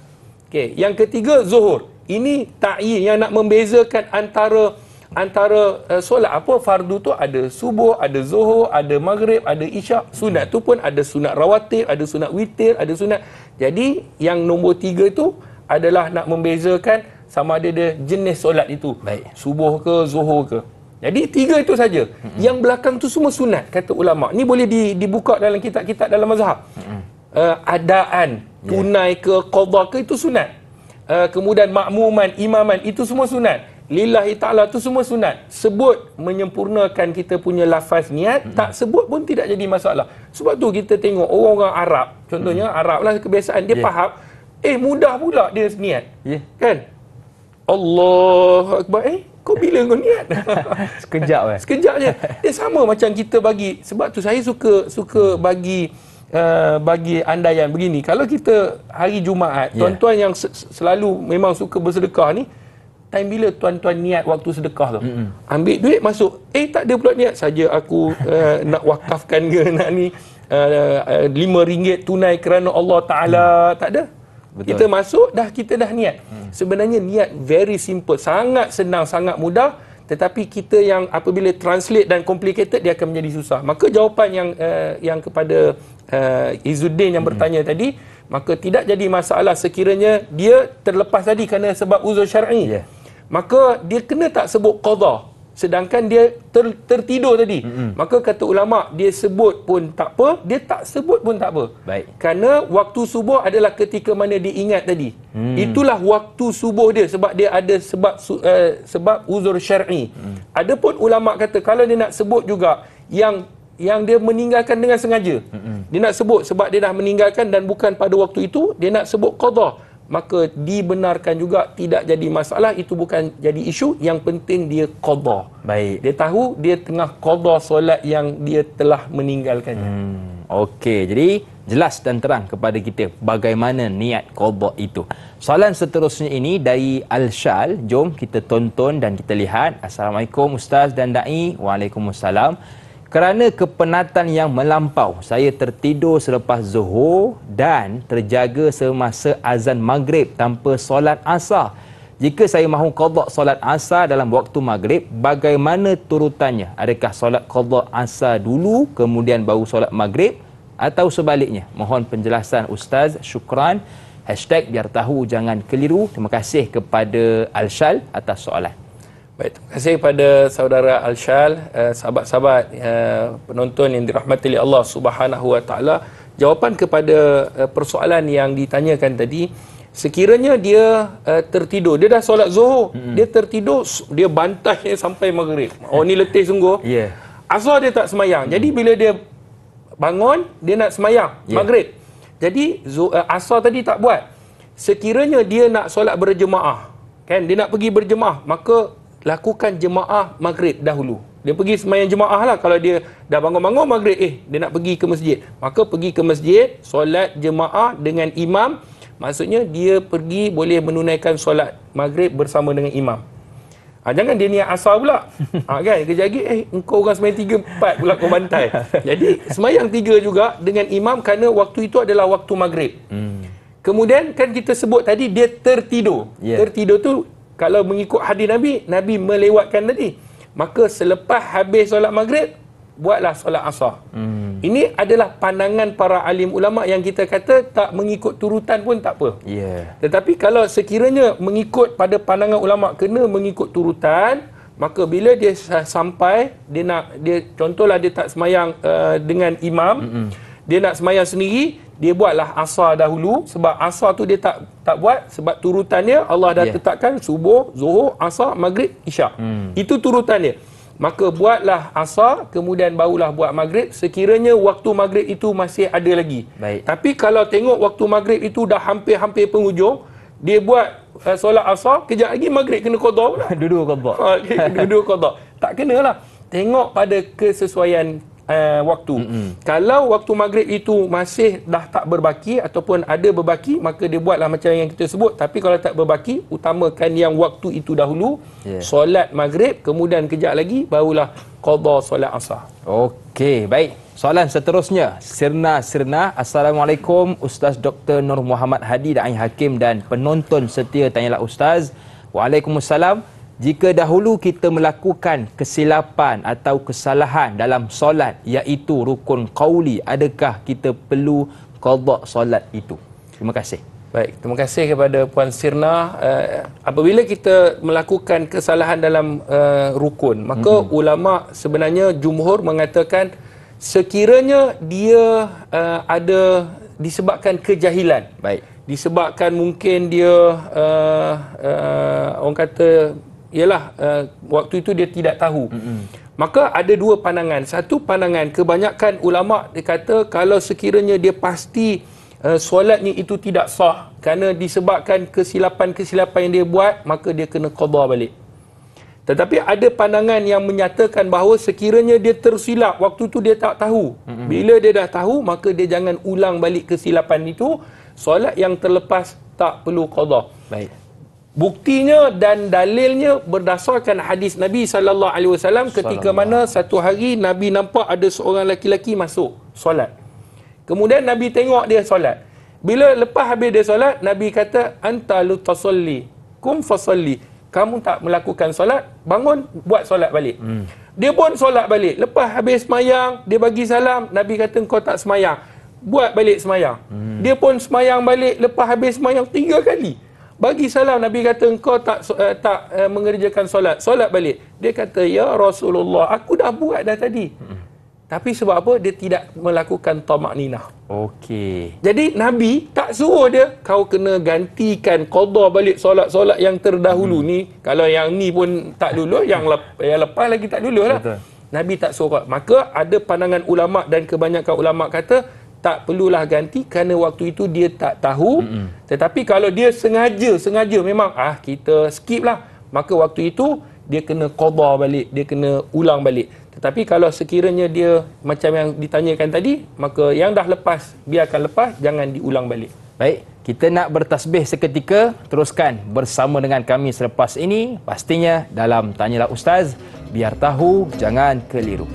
Okay. Yang ketiga, zuhur. Ini ta'yin yang nak membezakan antara solat. Apa fardu tu ada subuh, ada zuhur, ada maghrib, ada isyak. Sunat tu pun ada sunat rawatib, ada sunat witir, ada sunat. Jadi yang nombor 3 itu adalah nak membezakan sama ada dia jenis solat itu. Baik. Subuh ke, zuhur ke. Jadi 3 itu saja. Yang belakang tu semua sunat kata ulama. Ni boleh dibuka dalam kitab-kitab dalam mazhab. Adaan, tunai ke, qada ke, itu sunat. Kemudian makmuman, imaman, itu semua sunat. Lillahi ta'ala, itu semua sunat. Sebut menyempurnakan kita punya lafaz niat, tak sebut pun tidak jadi masalah. Sebab tu kita tengok orang-orang Arab, contohnya Arab lah kebiasaan, dia faham, mudah pula dia niat. Kan? Allahu Akbar. Kau bila kau niat? Sekejap je. Dia sama macam kita bagi. Sebab tu saya suka bagi andaian begini. Kalau kita hari Jumaat, tuan-tuan yang selalu memang suka bersedekah ni, time bila tuan-tuan niat waktu sedekah tu? Ambil duit masuk. Tak ada pula niat. Saja aku nak wakafkan ke, nak ni RM5 tunai kerana Allah Ta'ala. Tak ada. Betul. Kita masuk, kita dah niat. Sebenarnya niat very simple, sangat senang, sangat mudah. Tetapi kita yang apabila translate dan complicated, dia akan menjadi susah. Maka jawapan yang kepada Izzuddin yang bertanya tadi, maka tidak jadi masalah sekiranya dia terlepas tadi kerana sebab uzur syar'i. Maka dia kena tak sebut qada. Sedangkan dia tertidur tadi. Maka kata ulama, dia sebut pun tak apa, dia tak sebut pun tak apa. Baik. Kerana waktu subuh adalah ketika mana dia ingat tadi. Itulah waktu subuh dia, sebab dia ada sebab uzur syar'i. Adapun ulama kata kalau dia nak sebut juga yang dia meninggalkan dengan sengaja. Dia nak sebut sebab dia dah meninggalkan dan bukan pada waktu itu, dia nak sebut qada. Maka dibenarkan juga, tidak jadi masalah. Itu bukan jadi isu. Yang penting dia qada. Baik. Dia tahu dia tengah qada solat yang dia telah meninggalkannya. Okey, jadi jelas dan terang kepada kita bagaimana niat qada itu. Soalan seterusnya ini dari Al-Syal. Jom kita tonton dan kita lihat. Assalamualaikum Ustaz dan Da'i. Waalaikumsalam. Kerana kepenatan yang melampau, saya tertidur selepas zuhur dan terjaga semasa azan maghrib tanpa solat asar. jika saya mahu qada solat asar dalam waktu maghrib, bagaimana turutannya? Adakah solat qada asar dulu kemudian baru solat maghrib atau sebaliknya? Mohon penjelasan Ustaz. Syukran. #biar tahu jangan keliru. Terima kasih kepada Alshal atas soalan. Baik, terima kasih kepada saudara Alshal, sahabat-sahabat penonton yang dirahmati oleh Allah Subhanahu Wa Taala. Jawapan kepada persoalan yang ditanyakan tadi, sekiranya dia tertidur, dia dah solat Zuhur, dia tertidur, dia bantahnya sampai maghrib. Oh, ni letih sungguh. Asar dia tak semayang. Jadi bila dia bangun, dia nak semayang maghrib. Jadi asar tadi tak buat. Sekiranya dia nak solat berjemaah, kan, dia nak pergi berjemaah, maka lakukan jemaah maghrib dahulu. Dia pergi semayang jemaah lah. Kalau dia dah bangun-bangun maghrib, dia nak pergi ke masjid, maka pergi ke masjid, solat jemaah dengan imam. Maksudnya dia pergi boleh menunaikan solat maghrib bersama dengan imam. Jangan dia niat asar pula. Kan, kejap lagi engkau orang semayang 3-4 pula kau bantai. Jadi semayang 3 juga dengan imam, kerana waktu itu adalah waktu maghrib. Kemudian kan kita sebut tadi dia tertidur. Tertidur tu kalau mengikut hadis Nabi, Nabi melewatkan tadi. Maka selepas habis solat maghrib, buatlah solat asar. Ini adalah pandangan para alim ulama yang kita kata tak mengikut turutan pun tak apa. Tetapi kalau sekiranya mengikut pada pandangan ulama kena mengikut turutan, maka bila dia sampai, dia contohlah dia tak semayang dengan imam, dia nak semayang sendiri, dia buatlah asar dahulu. Sebab asar tu dia tak buat, sebab turutannya Allah dah tetapkan subuh, zuhur, asar, maghrib, isyak. Itu turutannya. Maka buatlah asar, kemudian barulah buat maghrib, sekiranya waktu maghrib itu masih ada lagi. Tapi kalau tengok waktu maghrib itu dah hampir-hampir penghujung, dia buat solat asar, kejap lagi maghrib kena qada pula. Duduk qada. Duduk qada. Tak kenalah. Tengok pada kesesuaian waktu. Kalau waktu maghrib itu masih dah tak berbaki ataupun ada berbaki, maka dia buatlah macam yang kita sebut. Tapi kalau tak berbaki, utamakan yang waktu itu dahulu, solat maghrib, kemudian kejap lagi barulah qada solat asar. Okey, baik. Soalan seterusnya, Sirna. Assalamualaikum Ustaz Dr. Nur Muhammad Hadi Da'i Hakim dan penonton setia tanyalah Ustaz. Waalaikumsalam. Jika dahulu kita melakukan kesilapan atau kesalahan dalam solat, iaitu rukun qauli, adakah kita perlu qada solat itu? Terima kasih. Baik, terima kasih kepada Puan Sirna. Apabila kita melakukan kesalahan dalam rukun, maka ulama sebenarnya jumhur mengatakan sekiranya dia ada disebabkan kejahilan. Disebabkan mungkin dia orang kata ialah waktu itu dia tidak tahu. Maka ada dua pandangan. Satu pandangan, kebanyakan ulama' dia kata kalau sekiranya dia pasti solatnya itu tidak sah kerana disebabkan kesilapan-kesilapan yang dia buat, maka dia kena qada balik. Tetapi ada pandangan yang menyatakan bahawa sekiranya dia tersilap, waktu itu dia tak tahu. Bila dia dah tahu, maka dia jangan ulang balik kesilapan itu. Solat yang terlepas tak perlu qada. Buktinya dan dalilnya berdasarkan hadis Nabi SAW ketika mana satu hari Nabi nampak ada seorang lelaki masuk solat. Kemudian Nabi tengok dia solat. Bila lepas habis dia solat, Nabi kata, anta lutasalli, kum fasalli. Kamu tak melakukan solat, bangun buat solat balik. Dia pun solat balik. Lepas habis semayang, dia bagi salam, Nabi kata kau tak semayang, buat balik semayang. Dia pun semayang balik. Lepas habis semayang 3 kali, bagi salam, Nabi kata engkau tak mengerjakan solat balik. Dia kata, ya Rasulullah, aku dah buat dah tadi. Tapi sebab apa? Dia tidak melakukan tamakninah. Jadi Nabi tak suruh dia, kau kena gantikan qada balik solat-solat yang terdahulu ni. Kalau yang ni pun tak lulus, yang lepas lagi tak lulus lah. Nabi tak suruh. Maka ada pandangan ulama' dan kebanyakan ulama' kata tak perlulah ganti kerana waktu itu dia tak tahu. Tetapi kalau dia sengaja memang kita skip lah, maka waktu itu dia kena qada balik, dia kena ulang balik. Tetapi kalau sekiranya dia macam yang ditanyakan tadi, maka yang dah lepas biarkan lepas, jangan diulang balik. Baik, kita nak bertasbih seketika. Teruskan bersama dengan kami selepas ini, pastinya dalam Tanyalah Ustaz, biar tahu jangan keliru.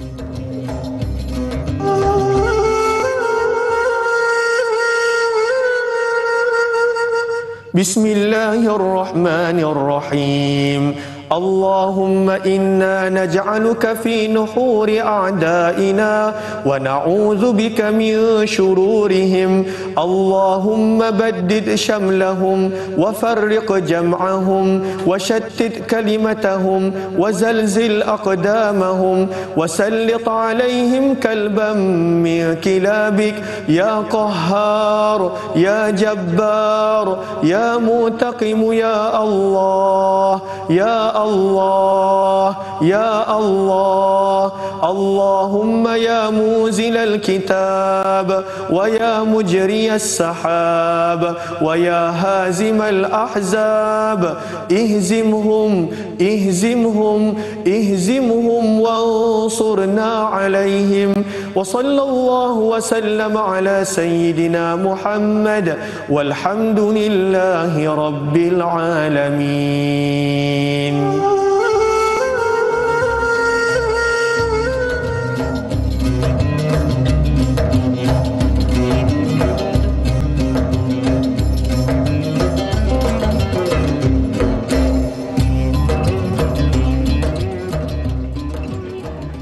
Bismillahirrahmanirrahim. Allahumma inna naj'aluka fi nuhuri a'da'ina wa na'udzu bika min syururihim. Allahumma baddid syamlahum wa farriq jam'ahum wa shattit kalimatahum wa zalzil aqdamahum wa sallit 'alaihim kalban min kilabik ya qahhar ya jabbar ya mutaqim ya Allah ya Allah ya Allah. Allahumma ya muzilal kitab wa ya mujriyas sahab wa ya hazimal ahzab ihzimhum ihzimhum ihzimhum wansurna alaihim. Wa sallallahu wa sallam ala sayyidina Muhammad walhamdulillahi rabbil alamin.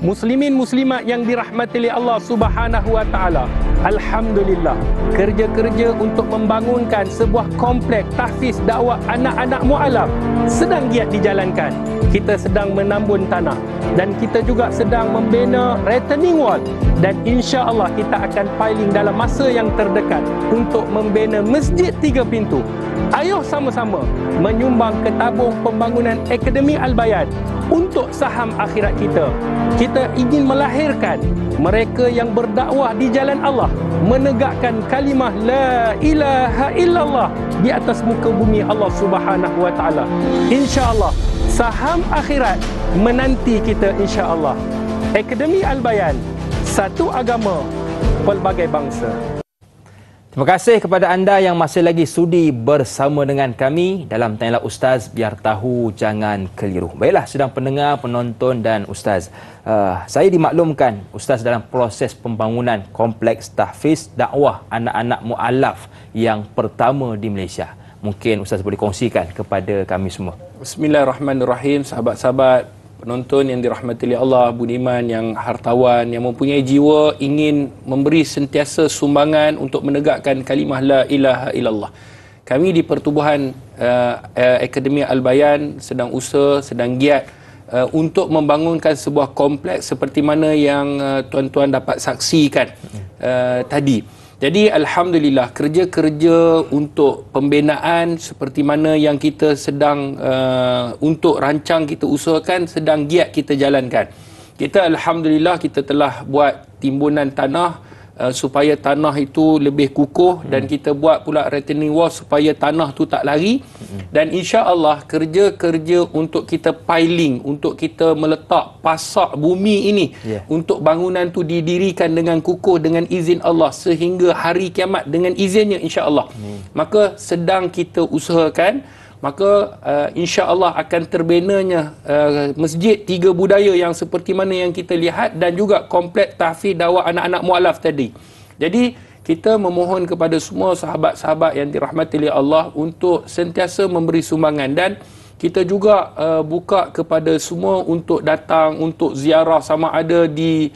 Muslimin muslimat yang dirahmati oleh Allah Subhanahu wa taala. Alhamdulillah, kerja-kerja untuk membangunkan sebuah kompleks tahfiz dakwah anak-anak mualaf sedang giat dijalankan. Kita sedang menambun tanah dan kita juga sedang membina retaining wall, dan insya-Allah kita akan piling dalam masa yang terdekat untuk membina masjid 3 pintu. Ayo sama-sama menyumbang ke tabung pembangunan Akademi Al-Bayan untuk saham akhirat kita. Kita ingin melahirkan mereka yang berdakwah di jalan Allah, menegakkan kalimah la ilaha illallah di atas muka bumi Allah Subhanahu wa taala. Insya-Allah saham akhirat menanti kita insya-Allah. Akademi Al-Bayan, satu agama, pelbagai bangsa. Terima kasih kepada anda yang masih lagi sudi bersama dengan kami dalam Tanyalah Ustaz, biar tahu jangan keliru. Baiklah, sedang pendengar, penonton dan Ustaz. Saya dimaklumkan Ustaz dalam proses pembangunan kompleks tahfiz dakwah anak-anak mualaf yang pertama di Malaysia. Mungkin Ustaz boleh kongsikan kepada kami semua. Bismillahirrahmanirrahim. Sahabat-sahabat penonton yang dirahmati oleh Allah, budiman yang hartawan, yang mempunyai jiwa ingin memberi sentiasa sumbangan untuk menegakkan kalimah la ilaha illallah. Kami di Pertubuhan Akademi Al-Bayan sedang usaha, sedang giat untuk membangunkan sebuah kompleks seperti mana yang tuan-tuan dapat saksikan tadi. Jadi alhamdulillah, kerja-kerja untuk pembinaan seperti mana yang kita sedang untuk rancang kita usahakan, sedang giat kita jalankan. Kita alhamdulillah kita telah buat timbunan tanah supaya tanah itu lebih kukuh, dan kita buat pula retaining wall supaya tanah tu tak lari. Dan insya-Allah kerja-kerja untuk kita piling, untuk kita meletak pasak bumi ini, untuk bangunan tu didirikan dengan kukuh dengan izin Allah sehingga hari kiamat dengan izinnya insya-Allah. Maka sedang kita usahakan, maka insya-Allah akan terbinanya masjid 3 budaya yang seperti mana yang kita lihat, dan juga kompleks tahfiz dakwah anak-anak mualaf tadi. Jadi kita memohon kepada semua sahabat-sahabat yang dirahmati oleh Allah untuk sentiasa memberi sumbangan, dan kita juga buka kepada semua untuk datang untuk ziarah, sama ada di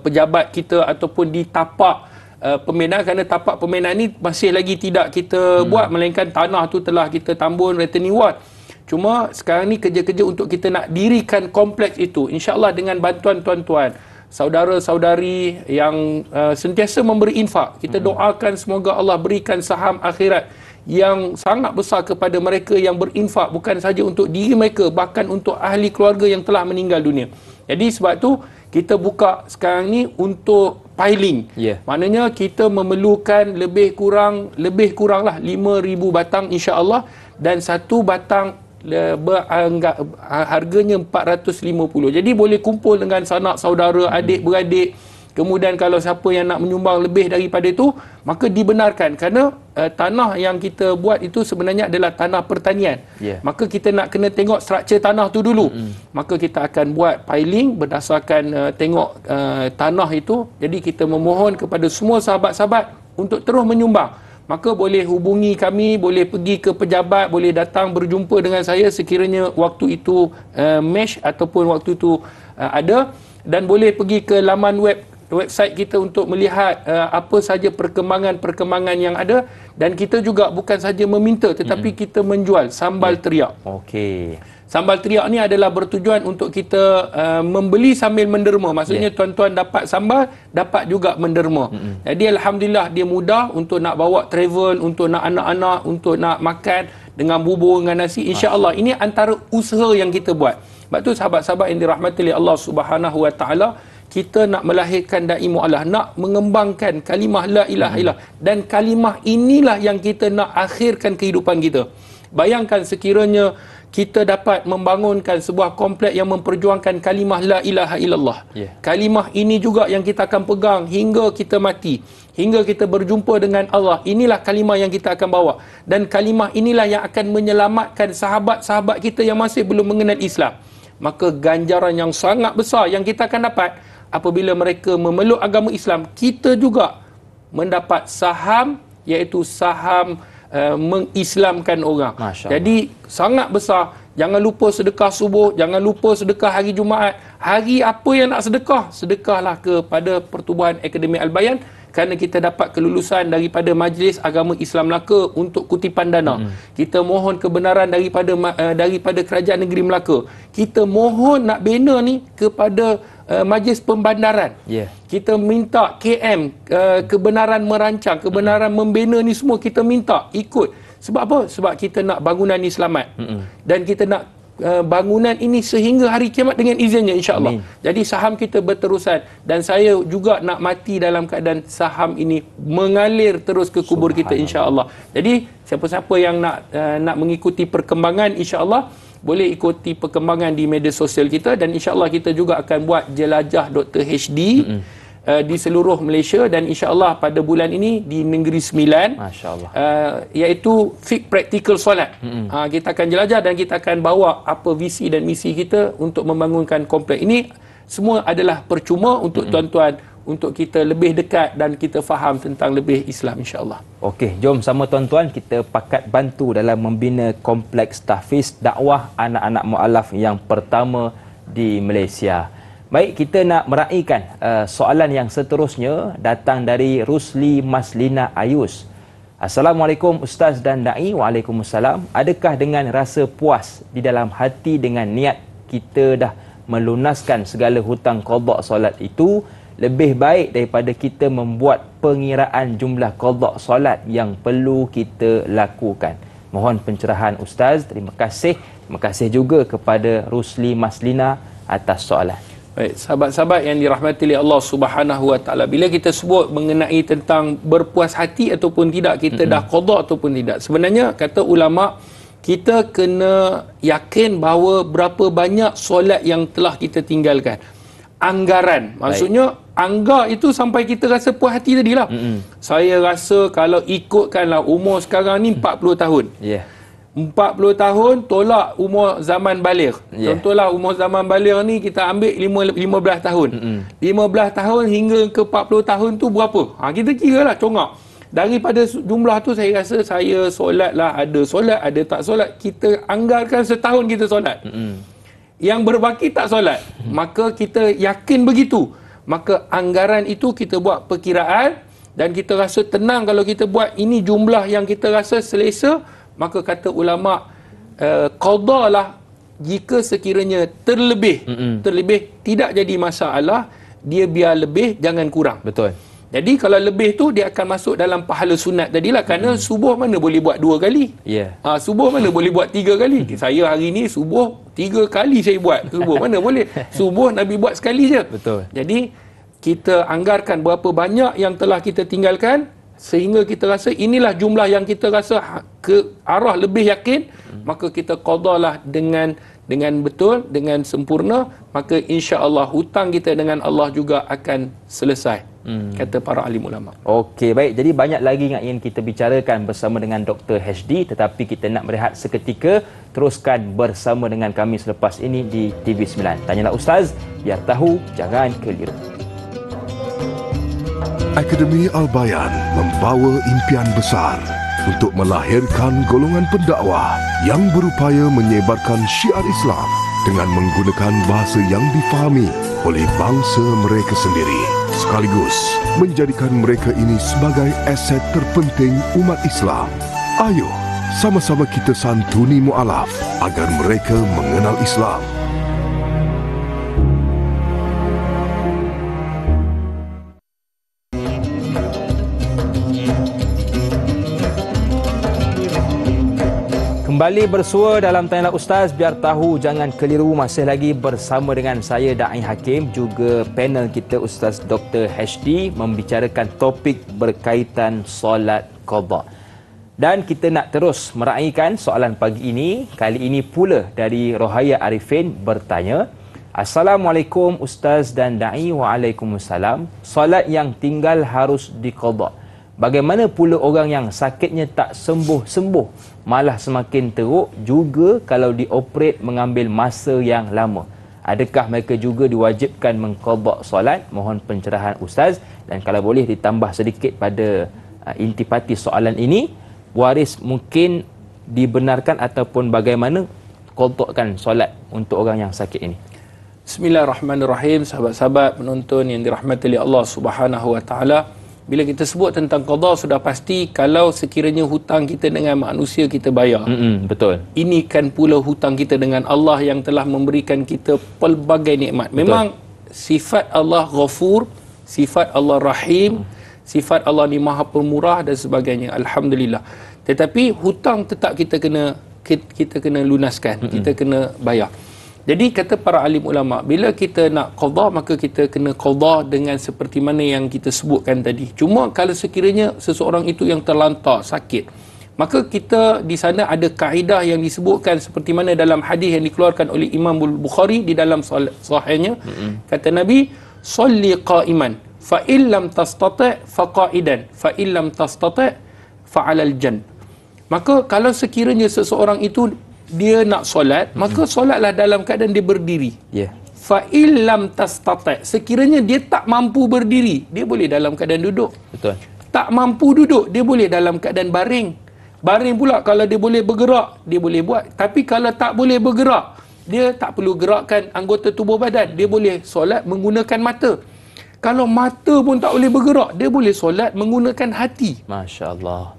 pejabat kita ataupun di tapak pembinaan, kerana tapak pembinaan ni masih lagi tidak kita buat, melainkan tanah tu telah kita tambun retaining wall. Cuma sekarang ni kerja-kerja untuk kita nak dirikan kompleks itu, insya-Allah dengan bantuan tuan-tuan, saudara-saudari yang sentiasa memberi infak. Kita doakan semoga Allah berikan saham akhirat yang sangat besar kepada mereka yang berinfak, bukan saja untuk diri mereka, bahkan untuk ahli keluarga yang telah meninggal dunia. Jadi sebab tu kita buka sekarang ni untuk piling. Maknanya kita memerlukan lebih kuranglah 5,000 batang insya-Allah, dan satu batang harganya 450. Jadi boleh kumpul dengan sanak saudara, adik-beradik. Kemudian kalau siapa yang nak menyumbang lebih daripada itu, maka dibenarkan, kerana tanah yang kita buat itu sebenarnya adalah tanah pertanian. Maka kita nak kena tengok struktur tanah tu dulu. Maka kita akan buat piling berdasarkan tengok tanah itu. Jadi kita memohon kepada semua sahabat-sahabat untuk terus menyumbang. maka boleh hubungi kami, boleh pergi ke pejabat, boleh datang berjumpa dengan saya sekiranya waktu itu mesh ataupun waktu itu ada, dan boleh pergi ke laman website kita untuk melihat apa saja perkembangan-perkembangan yang ada. Dan kita juga bukan saja meminta, tetapi kita menjual sambal teriak. Okey. Sambal teriak ni adalah bertujuan untuk kita membeli sambil menderma. Maksudnya tuan-tuan dapat sambal, dapat juga menderma. Jadi alhamdulillah dia mudah untuk nak bawa travel, untuk nak anak-anak, untuk nak makan dengan bubur dengan nasi. InsyaAllah ini antara usaha yang kita buat. Sebab tu sahabat-sahabat yang dirahmati oleh Allah Subhanahu Wa Taala, kita nak melahirkan dai mu'allah, nak mengembangkan kalimah la ilaha illallah, dan kalimah inilah yang kita nak akhirkan kehidupan kita. Bayangkan sekiranya kita dapat membangunkan sebuah komplek yang memperjuangkan kalimah la ilaha illallah. Kalimah ini juga yang kita akan pegang hingga kita mati, hingga kita berjumpa dengan Allah. Inilah kalimah yang kita akan bawa, dan kalimah inilah yang akan menyelamatkan sahabat-sahabat kita yang masih belum mengenal Islam. Maka ganjaran yang sangat besar yang kita akan dapat apabila mereka memeluk agama Islam, kita juga mendapat saham, iaitu saham mengislamkan orang. Jadi sangat besar. Jangan lupa sedekah subuh, jangan lupa sedekah hari Jumaat. Hari apa yang nak sedekah, sedekahlah kepada Pertubuhan Akademi Al-Bayan, kerana kita dapat kelulusan daripada Majlis Agama Islam Melaka untuk kutipan dana. Kita mohon kebenaran daripada Kerajaan Negeri Melaka. Kita mohon nak bina ni kepada Majlis Pembandaran. Kita minta KM kebenaran merancang, kebenaran membina ni semua kita minta ikut. Sebab apa? Sebab kita nak bangunan ni selamat. Dan kita nak bangunan ini sehingga hari kiamat dengan izinnya, insya-Allah. Jadi saham kita berterusan, dan saya juga nak mati dalam keadaan saham ini mengalir terus ke kubur kita, insya-Allah. Jadi siapa-siapa yang nak mengikuti perkembangan, insya-Allah boleh ikuti perkembangan di media sosial kita, dan insya-Allah kita juga akan buat jelajah Dr. HD di seluruh Malaysia, dan insya-Allah pada bulan ini di Negeri Sembilan, masya-Allah, iaitu fiqh praktikal solat. Kita akan jelajah dan kita akan bawa apa visi dan misi kita untuk membangunkan kompleks ini. Semua adalah percuma untuk tuan-tuan, untuk kita lebih dekat dan kita faham tentang lebih Islam, insya-Allah. Okey, jom sama tuan-tuan kita pakat bantu dalam membina kompleks tahfiz dakwah anak-anak mualaf yang pertama di Malaysia. Baik, kita nak meraihkan soalan yang seterusnya datang dari Rusli Maslina Ayus. Assalamualaikum Ustaz dan Dai. Waalaikumsalam. Adakah dengan rasa puas di dalam hati dengan niat kita dah melunaskan segala hutang qada solat itu, lebih baik daripada kita membuat pengiraan jumlah qada solat yang perlu kita lakukan? Mohon pencerahan Ustaz. Terima kasih. Terima kasih juga kepada Rusli Maslina atas soalan. Baik, sahabat-sahabat yang dirahmati oleh Allah Subhanahu Wa Taala, bila kita sebut mengenai tentang berpuas hati ataupun tidak, kita dah qada ataupun tidak, sebenarnya kata ulama, kita kena yakin bahawa berapa banyak solat yang telah kita tinggalkan. Anggaran, maksudnya anggar itu sampai kita rasa puas hati tadilah. Saya rasa kalau ikutkanlah umur sekarang ni 40 tahun. 40 tahun tolak umur zaman baligh. Contohlah umur zaman baligh ni kita ambil 15 tahun. 15 tahun hingga ke 40 tahun tu berapa? Kita kiralah congak. Daripada jumlah tu saya rasa saya solatlah, ada solat, ada tak solat. Kita anggarkan setahun kita solat. Yang berbaki tak solat. Maka kita yakin begitu. Maka anggaran itu kita buat perkiraan, dan kita rasa tenang kalau kita buat ini jumlah yang kita rasa selesa. Maka kata ulama, qada lah jika sekiranya terlebih tidak jadi masalah, dia biar lebih, jangan kurang. Betul. Jadi kalau lebih tu dia akan masuk dalam pahala sunat tadilah, kerana subuh mana boleh buat 2 kali. Subuh mana boleh buat 3 kali. Saya hari ni subuh 3 kali saya buat. Subuh mana boleh. Subuh Nabi buat sekali je. Betul. Jadi kita anggarkan berapa banyak yang telah kita tinggalkan, sehingga kita rasa inilah jumlah yang kita rasa ke arah lebih yakin, maka kita qadalah dengan betul, dengan sempurna, maka insya-Allah hutang kita dengan Allah juga akan selesai, kata para alim ulama. Okey, baik. Jadi banyak lagi yang ingin kita bicarakan bersama dengan Dr. HD, tetapi kita nak berehat seketika. Teruskan bersama dengan kami selepas ini di TV9. Tanyalah Ustaz, biar tahu, jangan keliru. Akademi Al-Bayan membawa impian besar untuk melahirkan golongan pendakwah yang berupaya menyebarkan syiar Islam dengan menggunakan bahasa yang difahami oleh bangsa mereka sendiri, sekaligus menjadikan mereka ini sebagai aset terpenting umat Islam. Ayo, sama-sama kita santuni mu'alaf agar mereka mengenal Islam. Kembali bersua dalam Tanya Ustaz, biar tahu jangan keliru. Masih lagi bersama dengan saya Da'i Hakim, juga panel kita Ustaz Dr. HD, membicarakan topik berkaitan solat qada. Dan kita nak terus meraihkan soalan pagi ini. Kali ini pula dari Rohaya Arifin bertanya, Assalamualaikum Ustaz dan Da'i. Waalaikumsalam. Solat yang tinggal harus diqada. Bagaimana pula orang yang sakitnya tak sembuh-sembuh, malah semakin teruk, juga kalau dioperate mengambil masa yang lama? Adakah mereka juga diwajibkan mengqada solat? Mohon pencerahan Ustaz. Dan kalau boleh ditambah sedikit pada intipati soalan ini, waris mungkin dibenarkan ataupun bagaimana qadakan solat untuk orang yang sakit ini? Bismillahirrahmanirrahim. Sahabat-sahabat penonton yang dirahmati oleh Allah Subhanahu wa taala, bila kita sebut tentang qada, sudah pasti kalau sekiranya hutang kita dengan manusia kita bayar. Betul. Ini kan pula hutang kita dengan Allah yang telah memberikan kita pelbagai nikmat. Memang sifat Allah Ghafur, sifat Allah Rahim, sifat Allah ni Maha Pemurah dan sebagainya. Alhamdulillah. Tetapi hutang tetap kita kena lunaskan, kita kena bayar. Jadi kata para alim ulama, bila kita nak qada, maka kita kena qada dengan seperti mana yang kita sebutkan tadi. Cuma kalau sekiranya seseorang itu yang terlantar, sakit, maka kita di sana ada kaedah yang disebutkan seperti mana dalam hadis yang dikeluarkan oleh Imam Bukhari di dalam sahihnya. Kata Nabi, "Shalli qa'iman, fa in lam tastati' fa qa'idan, fa in lam tastati' fa 'alal jan." Maka kalau sekiranya seseorang itu dia nak solat, maka solatlah dalam keadaan dia berdiri. Fa illam tastati', sekiranya dia tak mampu berdiri, dia boleh dalam keadaan duduk. Betul. Tak mampu duduk, dia boleh dalam keadaan baring. Baring pula kalau dia boleh bergerak, dia boleh buat. Tapi kalau tak boleh bergerak, dia tak perlu gerakkan anggota tubuh badan, dia boleh solat menggunakan mata. Kalau mata pun tak boleh bergerak, dia boleh solat menggunakan hati. Masya-Allah.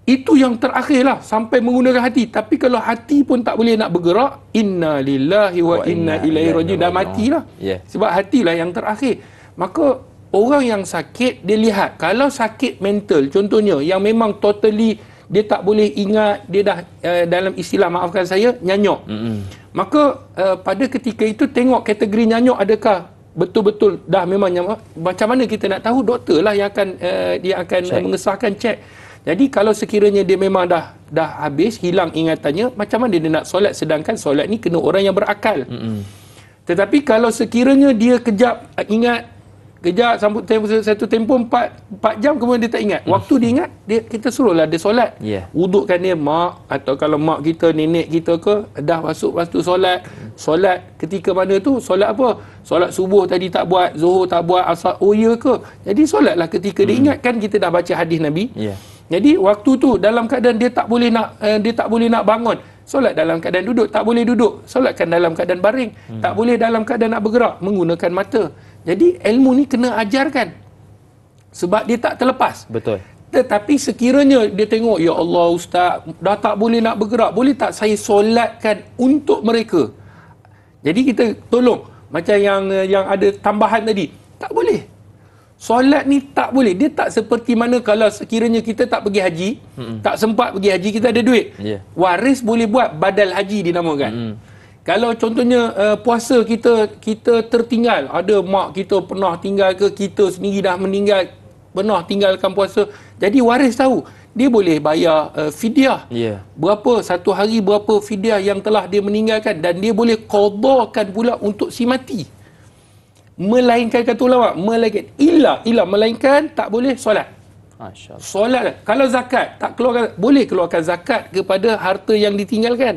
Itu yang terakhir lah, sampai menggunakan hati. Tapi kalau hati pun tak boleh nak bergerak, inna lillahi wa inna ilaihi raji'un, dah matilah. Sebab hatilah yang terakhir. Maka orang yang sakit, dia lihat, kalau sakit mental contohnya, yang memang totally dia tak boleh ingat, dia dah dalam istilah, maafkan saya, nyanyok. Maka pada ketika itu tengok kategori nyanyok adakah betul-betul dah memang nyanyok. Macam mana kita nak tahu? Doktor lah yang akan mengesahkan cek. Jadi kalau sekiranya dia memang dah habis, hilang ingatannya, macam mana dia nak solat, sedangkan solat ni kena orang yang berakal. Tetapi kalau sekiranya dia kejap ingat, kejap sambut satu tempoh 4 jam, kemudian dia tak ingat. Waktu dia ingat, kita suruhlah dia solat. Wudukkan dia, mak, atau kalau mak kita, nenek kita ke, dah masuk waktu solat. Solat ketika mana tu? Solat apa? Solat subuh tadi tak buat, zuhur tak buat, asar, oh ya ke? Jadi solatlah ketika dia ingat. Kan kita dah baca hadis Nabi. Jadi waktu tu dalam keadaan dia tak boleh nak bangun, solat dalam keadaan duduk. Tak boleh duduk, solatkan dalam keadaan baring. Tak boleh dalam keadaan nak bergerak, menggunakan mata. Jadi ilmu ni kena ajarkan, sebab dia tak terlepas. Betul. Tetapi sekiranya dia tengok, ya Allah Ustaz, dah tak boleh nak bergerak, boleh tak saya solatkan untuk mereka? Jadi kita tolong, macam yang ada tambahan tadi, tak boleh. Solat ni tak boleh. Dia tak seperti mana kalau sekiranya kita tak pergi haji, tak sempat pergi haji, kita ada duit. Waris boleh buat badal haji dinamakan. Kalau contohnya puasa kita tertinggal, ada mak kita pernah tinggal ke, kita sendiri dah meninggal, pernah tinggalkan puasa. Jadi waris tahu, dia boleh bayar fidyah. Berapa, satu hari berapa fidyah yang telah dia meninggalkan, dan dia boleh qadakan pula untuk si mati. Melainkan kata ulama, melainkan tak boleh solat. Masya-Allah. Solat lah. Kalau zakat tak keluarkan, boleh keluarkan zakat kepada harta yang ditinggalkan.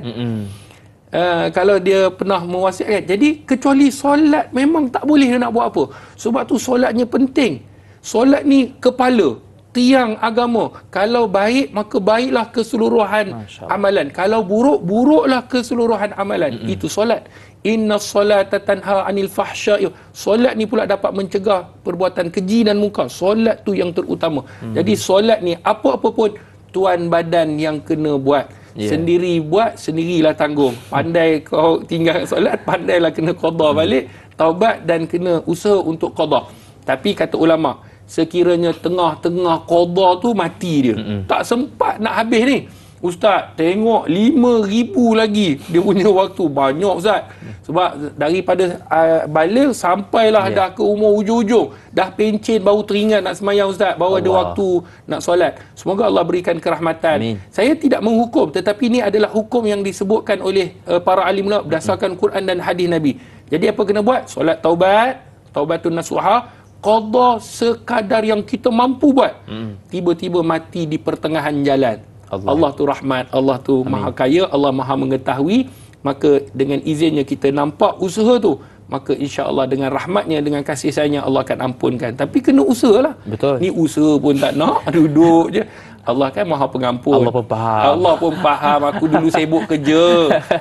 Kalau dia pernah mewasiatkan. Jadi kecuali solat memang tak boleh dia nak buat apa. Sebab tu solatnya penting. Solat ni kepala, tiang agama. Kalau baik, maka baiklah keseluruhan amalan. Kalau buruk, buruklah keseluruhan amalan. Itu solat. Inna salata tanha anil fahsya'i. Solat ni pula dapat mencegah perbuatan keji dan munkar. Solat tu yang terutama. Jadi solat ni apa-apa pun tuan badan yang kena buat. Sendiri buat, sendirilah tanggung. Pandai kau tinggal solat, pandailah kena qada balik, taubat dan kena usaha untuk qada. Tapi kata ulama, sekiranya tengah-tengah qada tu mati dia. Tak sempat nak habis ni. Ustaz, tengok 5,000 lagi dia punya waktu. Banyak Ustaz. Sebab daripada balik sampailah dah ke umur hujung-hujung. Dah pencen baru teringat nak semayang Ustaz. Baru ada waktu nak solat. Semoga Allah berikan kerahmatan. Amin. Saya tidak menghukum, tetapi ini adalah hukum yang disebutkan oleh para alim ulama berdasarkan Quran dan hadis Nabi. Jadi apa kena buat? Solat taubat, taubatun nasuha, qada sekadar yang kita mampu buat. Tiba-tiba mati di pertengahan jalan. Allah tu rahmat, Allah tu maha kaya, Allah maha mengetahui. Maka dengan izinnya kita nampak usaha tu, maka insya-Allah dengan rahmatnya, dengan kasih sayangnya Allah akan ampunkan. Tapi kena usahalah. Betul. Ni usaha pun tak nak, duduk je. Allah kan maha pengampun. Allah pun faham. Allah pun faham. Aku dulu sibuk kerja.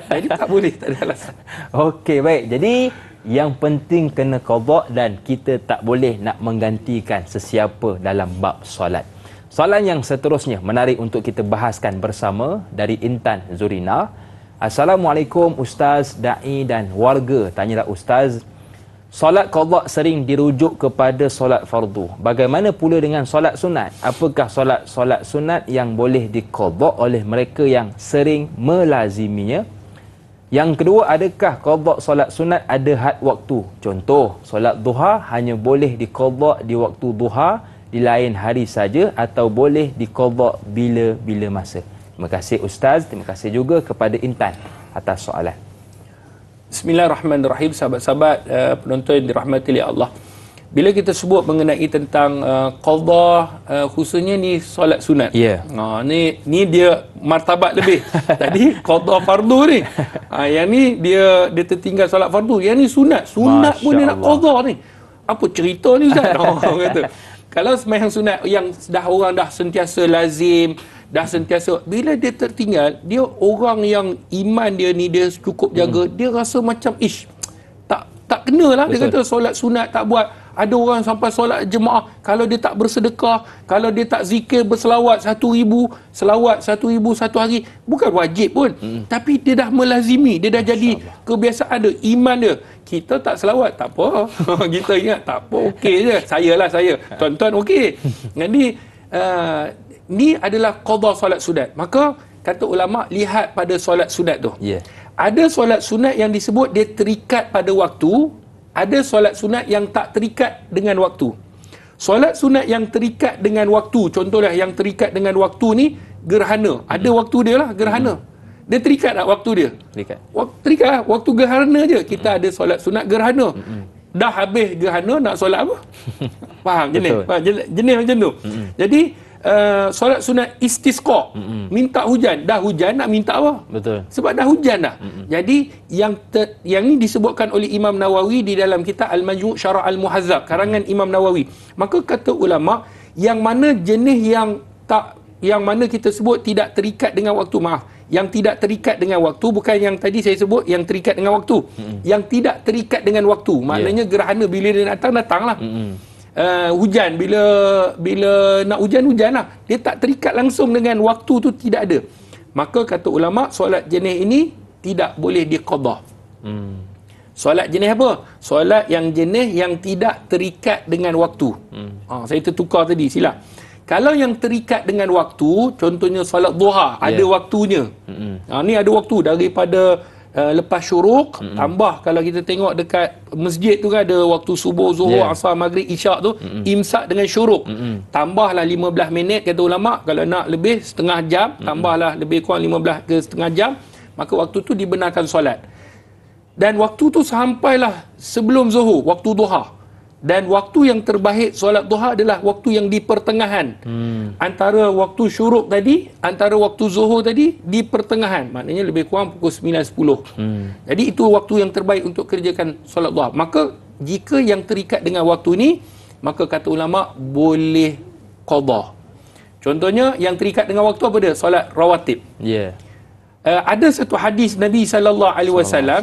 Jadi tak boleh, tak ada alasan. Okey, baik. Jadi yang penting kena qada dan kita tak boleh nak menggantikan sesiapa dalam bab solat. Soalan yang seterusnya menarik untuk kita bahaskan bersama dari Intan Zurina. Assalamualaikum Ustaz, Da'i dan warga. Tanyalah Ustaz, solat qada sering dirujuk kepada solat fardu. Bagaimana pula dengan solat sunat? Apakah solat sunat yang boleh diqada oleh mereka yang sering melaziminya? Yang kedua, adakah qada solat sunat ada had waktu? Contoh, solat duha hanya boleh diqada di waktu duha, di lain hari saja, atau boleh diqada bila-bila masa? Terima kasih Ustaz, terima kasih juga kepada Intan atas soalan. Bismillahirrahmanirrahim. Sahabat-sahabat penonton yang dirahmati oleh Allah. Bila kita sebut mengenai tentang qada, khususnya ni solat sunat. Ni dia martabat lebih. Tadi qada fardu ni. Yang ni dia tertinggal solat fardu. Yang ni sunat. Sunat pun dia nak qada ni. Apa cerita ni Ustaz? Kata. Kalau sembahyang sunat yang orang dah sentiasa lazim, dah sentiasa, bila dia tertinggal, dia orang yang iman dia ni dia cukup jaga, dia rasa macam tak kenalah. Dia kata solat sunat tak buat. Ada orang sampai solat jemaah, kalau dia tak bersedekah, kalau dia tak zikir berselawat 1,000 selawat 1,000 satu hari, bukan wajib pun, tapi dia dah melazimi, dia dah jadi kebiasaan dia, iman dia. Kita tak selawat, tak apa. Kita ingat, tak apa, okey je. Saya. Tuan-tuan okey. Jadi, ni adalah qada solat sunat. Maka, kata ulama', lihat pada solat sunat tu. Ada solat sunat yang disebut dia terikat pada waktu. Ada solat sunat yang tak terikat dengan waktu. Solat sunat yang terikat dengan waktu, contohlah yang terikat dengan waktu ni, gerhana. Ada waktu dia lah, gerhana. Dia terikat tak waktu dia? Terikat lah. Waktu gerhana je. Kita ada solat sunat gerhana. Dah habis gerhana, nak solat apa? Faham jenis? Jenis macam tu. Jadi, solat sunat istisqa, minta hujan. Dah hujan, nak minta apa? Betul. Sebab dah hujan dah. Jadi, yang ni disebutkan oleh Imam Nawawi di dalam kitab Al-Majmu' Syarah Al-Muhazzab, karangan Imam Nawawi. Maka kata ulama', yang mana jenis yang mana kita sebut tidak terikat dengan waktu, yang tidak terikat dengan waktu, bukan yang tadi saya sebut yang terikat dengan waktu. Yang tidak terikat dengan waktu, maknanya gerhana bila dia datanglah. Hujan, bila nak hujan lah. Dia tak terikat langsung dengan waktu tu, tidak ada. Maka kata ulama', solat jenis ini tidak boleh diqada. Solat jenis apa? Solat yang jenis yang tidak terikat dengan waktu. Saya tertukar tadi, silap. Kalau yang terikat dengan waktu, contohnya solat duha, ada waktunya. Ni ada waktu daripada lepas syuruk, tambah kalau kita tengok dekat masjid tu kan ada waktu subuh, zuhur, asar, maghrib, isyak tu, imsak dengan syuruk. Tambahlah 15 minit kata ulama', kalau nak lebih setengah jam, tambahlah lebih kurang 15 ke setengah jam, maka waktu tu dibenarkan solat. Dan waktu tu sampailah sebelum zuhur, waktu duha. Dan waktu yang terbaik solat duha adalah waktu yang di pertengahan. Antara waktu syuruk tadi, antara waktu zuhur tadi, di pertengahan. Maknanya lebih kurang pukul 9-10. Jadi itu waktu yang terbaik untuk kerjakan solat duha. Maka jika yang terikat dengan waktu ni, maka kata ulama boleh qada. Contohnya yang terikat dengan waktu apa dia? Solat rawatib. Ya. Ada satu hadis Nabi SAW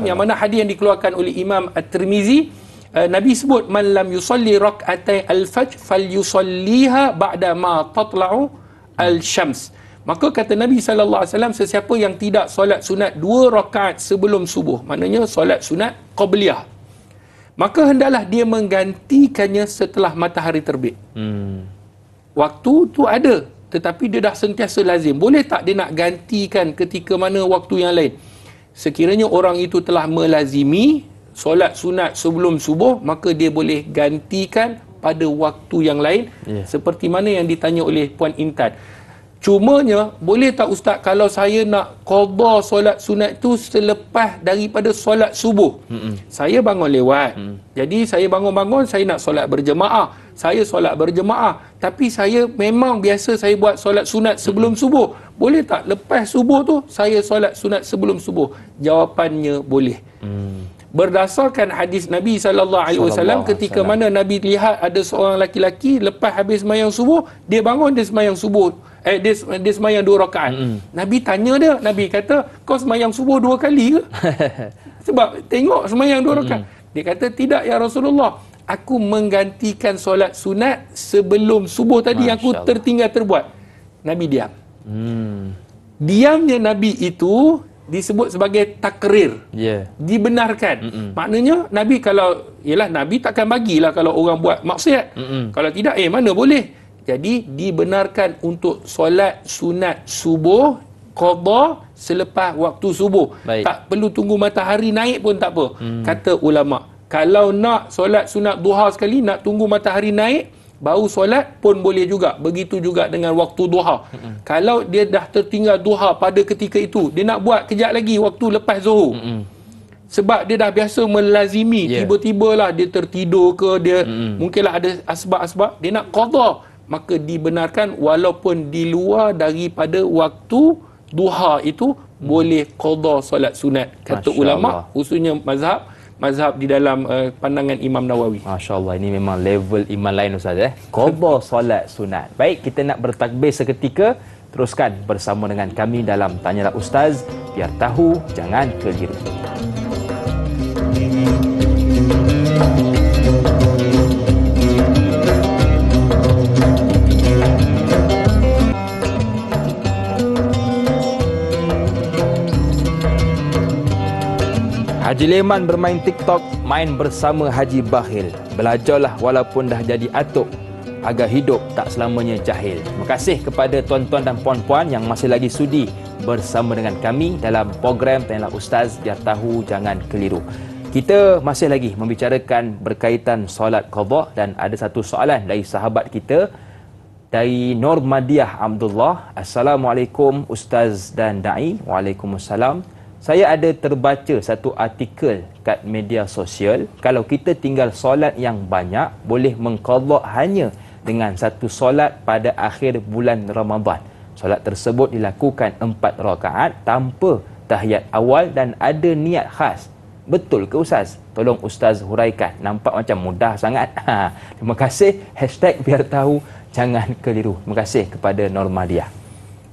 yang mana hadis yang dikeluarkan oleh Imam At-Tirmizi, Nabi sebut man lam yusalli rak'atai al-fajr falyusalliha ba'da ma tatla'u al-syams. Maka kata Nabi SAW, sesiapa yang tidak solat sunat 2 rakaat sebelum subuh, maknanya solat sunat qabliyah, maka hendaklah dia menggantikannya setelah matahari terbit. Waktu tu ada, tetapi dia dah sentiasa lazim. Boleh tak dia nak gantikan ketika mana waktu yang lain? Sekiranya orang itu telah melazimi solat sunat sebelum subuh, maka dia boleh gantikan pada waktu yang lain. Seperti mana yang ditanya oleh Puan Intan. Cumanya, boleh tak Ustaz kalau saya nak qada solat sunat tu selepas daripada solat subuh? Saya bangun lewat. Jadi saya bangun-bangun, saya nak solat berjemaah. Saya solat berjemaah. Tapi saya memang biasa saya buat solat sunat sebelum subuh. Boleh tak lepas subuh tu saya solat sunat sebelum subuh? Jawapannya boleh. Berdasarkan hadis Nabi SAW, ketika mana Nabi lihat ada seorang laki-laki lepas habis sembahyang subuh, dia bangun, dia sembahyang subuh. Dia sembahyang 2 rakaat. Nabi tanya dia, Nabi kata, kau sembahyang subuh 2 kali ke? Sebab tengok sembahyang 2 rakaat. Dia kata, tidak ya Rasulullah, aku menggantikan solat sunat sebelum subuh tadi yang aku tertinggal terbuat. Nabi diam. Diamnya Nabi itu disebut sebagai takrir. Dibenarkan. Maknanya Nabi kalau, yalah Nabi takkan bagilah kalau orang buat maksiat. Kalau tidak, mana boleh. Jadi dibenarkan untuk solat sunat subuh qada selepas waktu subuh. Tak perlu tunggu matahari naik pun tak apa. Kata ulama, kalau nak solat sunat duha sekali, nak tunggu matahari naik baru solat pun boleh juga. Begitu juga dengan waktu duha. Kalau dia dah tertinggal duha pada ketika itu, dia nak buat kejap lagi waktu lepas zuhur. Sebab dia dah biasa melazimi, tiba-tibalah dia tertidur ke, dia mungkinlah ada asbab-asbab, dia nak qada, maka dibenarkan walaupun di luar daripada waktu duha itu boleh qada solat sunat. Kata ulama, khususnya mazhab di dalam pandangan Imam Nawawi. Masya Allah, ini memang level iman lain Ustaz. Qada solat sunat. Baik, kita nak bertakbir seketika. Teruskan bersama dengan kami dalam Tanyalah Ustaz, biar tahu jangan keliru. Haji Leman bermain TikTok, main bersama Haji Bakhil. Belajarlah walaupun dah jadi atuk, agar hidup tak selamanya jahil. Terima kasih kepada tuan-tuan dan puan-puan yang masih lagi sudi bersama dengan kami dalam program Tanyalah Ustaz, biar tahu jangan keliru. Kita masih lagi membicarakan berkaitan solat qada, dan ada satu soalan dari sahabat kita, dari Nur Madiah Abdullah. Assalamualaikum Ustaz dan Da'i. Waalaikumsalam. Saya ada terbaca satu artikel kat media sosial, kalau kita tinggal solat yang banyak, boleh mengqada hanya dengan satu solat pada akhir bulan Ramadan. Solat tersebut dilakukan 4 rakaat tanpa tahiyat awal dan ada niat khas. Betul ke Ustaz? Tolong Ustaz huraikan. Nampak macam mudah sangat. Terima kasih. #biar tahu jangan keliru. Terima kasih kepada Nur Madiah.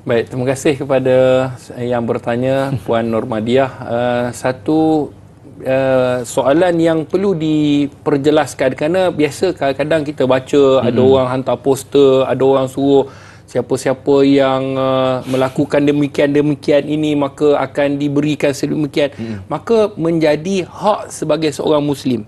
Baik, terima kasih kepada yang bertanya, Puan Nurmadiah. Satu soalan yang perlu diperjelaskan, kerana biasa kadang-kadang kita baca ada orang hantar poster, ada orang suruh siapa-siapa yang melakukan demikian-demikian ini maka akan diberikan sedemikian. Maka menjadi hak sebagai seorang Muslim,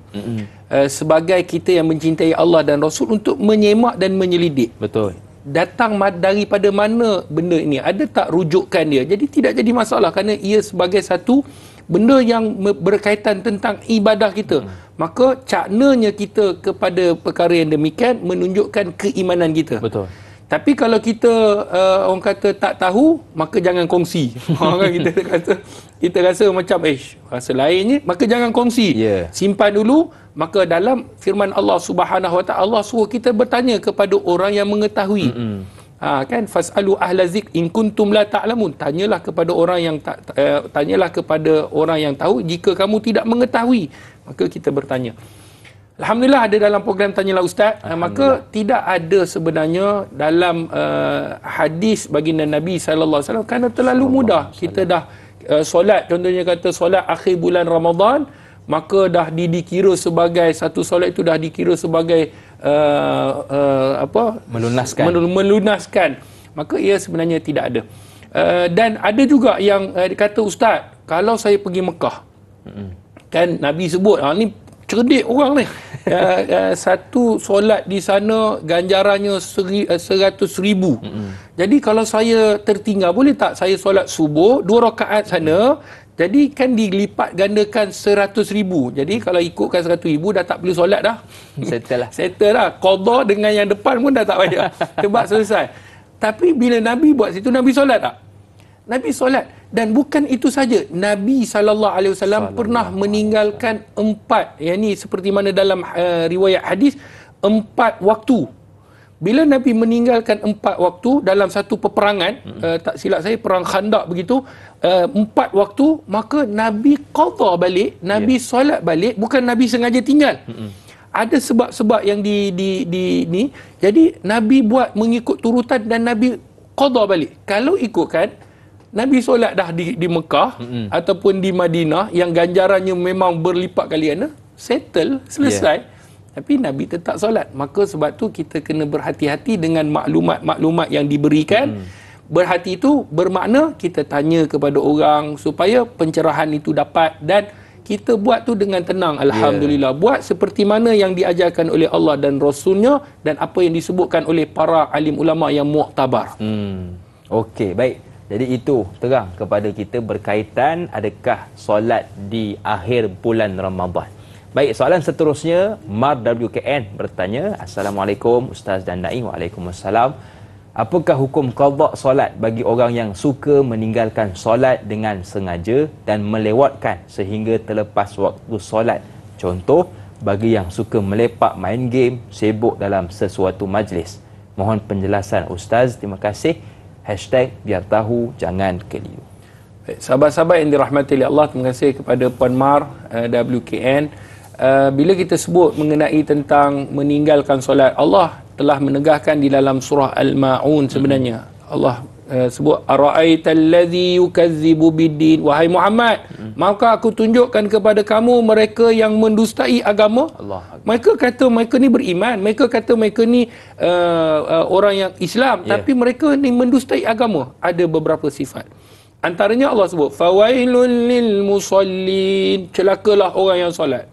sebagai kita yang mencintai Allah dan Rasul, untuk menyemak dan menyelidik. Betul. Datang daripada mana benda ini, ada tak rujukan dia. Jadi tidak jadi masalah, kerana ia sebagai satu benda yang berkaitan tentang ibadah kita. Maka caknanya kita kepada perkara yang demikian menunjukkan keimanan kita. Betul. Tapi kalau kita orang kata tak tahu, maka jangan kongsi. kita rasa macam rasa lainnya, maka jangan kongsi. Simpan dulu. Maka dalam firman Allah Subhanahu Wa Taala, Allah suruh kita bertanya kepada orang yang mengetahui. Kan, fasalu ahla zik in kuntum la ta'lamun. Tanyalah kepada orang yang tanyalah kepada orang yang tahu jika kamu tidak mengetahui. Maka kita bertanya. Alhamdulillah ada dalam program Tanyalah Ustaz. Maka tidak ada sebenarnya dalam hadis baginda Nabi SAW kerana terlalu mudah. Kita dah solat, contohnya kata solat akhir bulan Ramadan, maka dah dikira sebagai satu solat itu dah dikira sebagai melunaskan. Maka ia sebenarnya tidak ada. Dan ada juga yang kata Ustaz, kalau saya pergi Mekah, kan Nabi sebut, ni cerdik orang ni, satu solat di sana ganjarannya 100,000. Jadi kalau saya tertinggal, boleh tak saya solat subuh 2 rakaat sana, jadi kan dilipat gandakan 100,000. Jadi kalau ikutkan 100,000 dah tak perlu solat dah. Settle lah. Qadha dengan yang depan pun dah tak payah. Sebab selesai. Tapi bila Nabi buat situ, Nabi solat tak? Nabi solat. Dan bukan itu saja, Nabi SAW pernah meninggalkan 4, yang ni seperti mana dalam riwayat hadis, 4 waktu. Bila Nabi meninggalkan 4 waktu dalam satu peperangan, tak silap saya perang Khandaq begitu, 4 waktu, maka Nabi qadha balik, Nabi solat balik, bukan Nabi sengaja tinggal. Ada sebab-sebab yang ni. Jadi Nabi buat mengikut turutan dan Nabi qadha balik. Kalau ikutkan Nabi solat dah di Mekah ataupun di Madinah yang ganjarannya memang berlipat kali ganda, settle, selesai. Tapi Nabi tetap solat. Maka sebab tu kita kena berhati-hati dengan maklumat-maklumat yang diberikan. Berhati itu bermakna kita tanya kepada orang supaya pencerahan itu dapat, dan kita buat tu dengan tenang. Alhamdulillah. Buat seperti mana yang diajarkan oleh Allah dan Rasulnya dan apa yang disebutkan oleh para alim ulama yang mu'tabar. Okey, baik. Jadi itu terang kepada kita berkaitan adakah solat di akhir bulan Ramadan. Baik, soalan seterusnya, Mar WKN bertanya, Assalamualaikum Ustaz dan Naim. Waalaikumsalam. Apakah hukum qadha solat bagi orang yang suka meninggalkan solat dengan sengaja dan melewatkan sehingga terlepas waktu solat? Contoh, bagi yang suka melepak main game, sibuk dalam sesuatu majlis. Mohon penjelasan Ustaz. Terima kasih. #biar tahu jangan keliru. Baik, sahabat-sahabat yang dirahmati oleh Allah, terima kasih kepada Puan Mar WKN. Bila kita sebut mengenai tentang meninggalkan solat, Allah telah menegahkan di dalam surah Al-Ma'un sebenarnya. Allah sebut ara'aital ladzi yukazzibu biddin, wahai Muhammad, maka aku tunjukkan kepada kamu mereka yang mendustai agama. Mereka kata mereka ni beriman, mereka kata mereka ni orang yang Islam, tapi mereka ni mendustai agama. Ada beberapa sifat. Antaranya Allah sebut fawailul lil musallin, celakalah orang yang solat.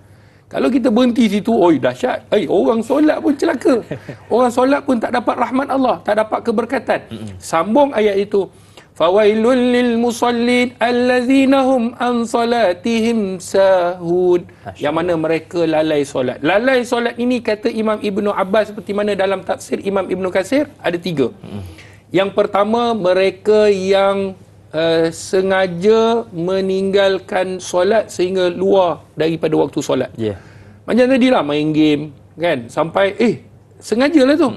Kalau kita berhenti situ, oi dahsyat. Orang solat pun celaka. Orang solat pun tak dapat rahmat Allah, tak dapat keberkatan. Sambung ayat itu. Fawailul lil musallin allazina hum an salatihim sahun. Yang mana mereka lalai solat. Lalai solat ini kata Imam Ibnu Abbas seperti mana dalam tafsir Imam Ibnu Katsir ada 3. Yang pertama, mereka yang sengaja meninggalkan solat sehingga luar daripada waktu solat. Macam tadi lah main game kan, sampai sengajalah tu.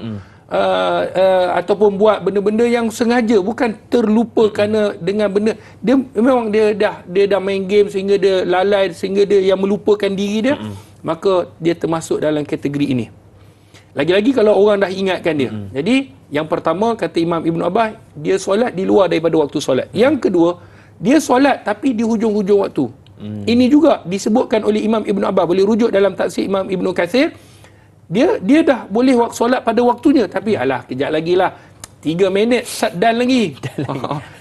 Ataupun buat benda-benda yang sengaja, bukan terlupa kerana dengan benda dia memang dia dah main game sehingga dia lalai, sehingga dia yang melupakan diri dia, maka dia termasuk dalam kategori ini. Lagi-lagi kalau orang dah ingatkan dia. Jadi yang pertama kata Imam Ibn Abbas, dia solat di luar daripada waktu solat. Yang kedua, dia solat tapi di hujung-hujung waktu. Ini juga disebutkan oleh Imam Ibn Abbas, boleh rujuk dalam tafsir Imam Ibn Katsir. Dia dah boleh solat pada waktunya, tapi kejap lagi lah, 3 minit dan lagi.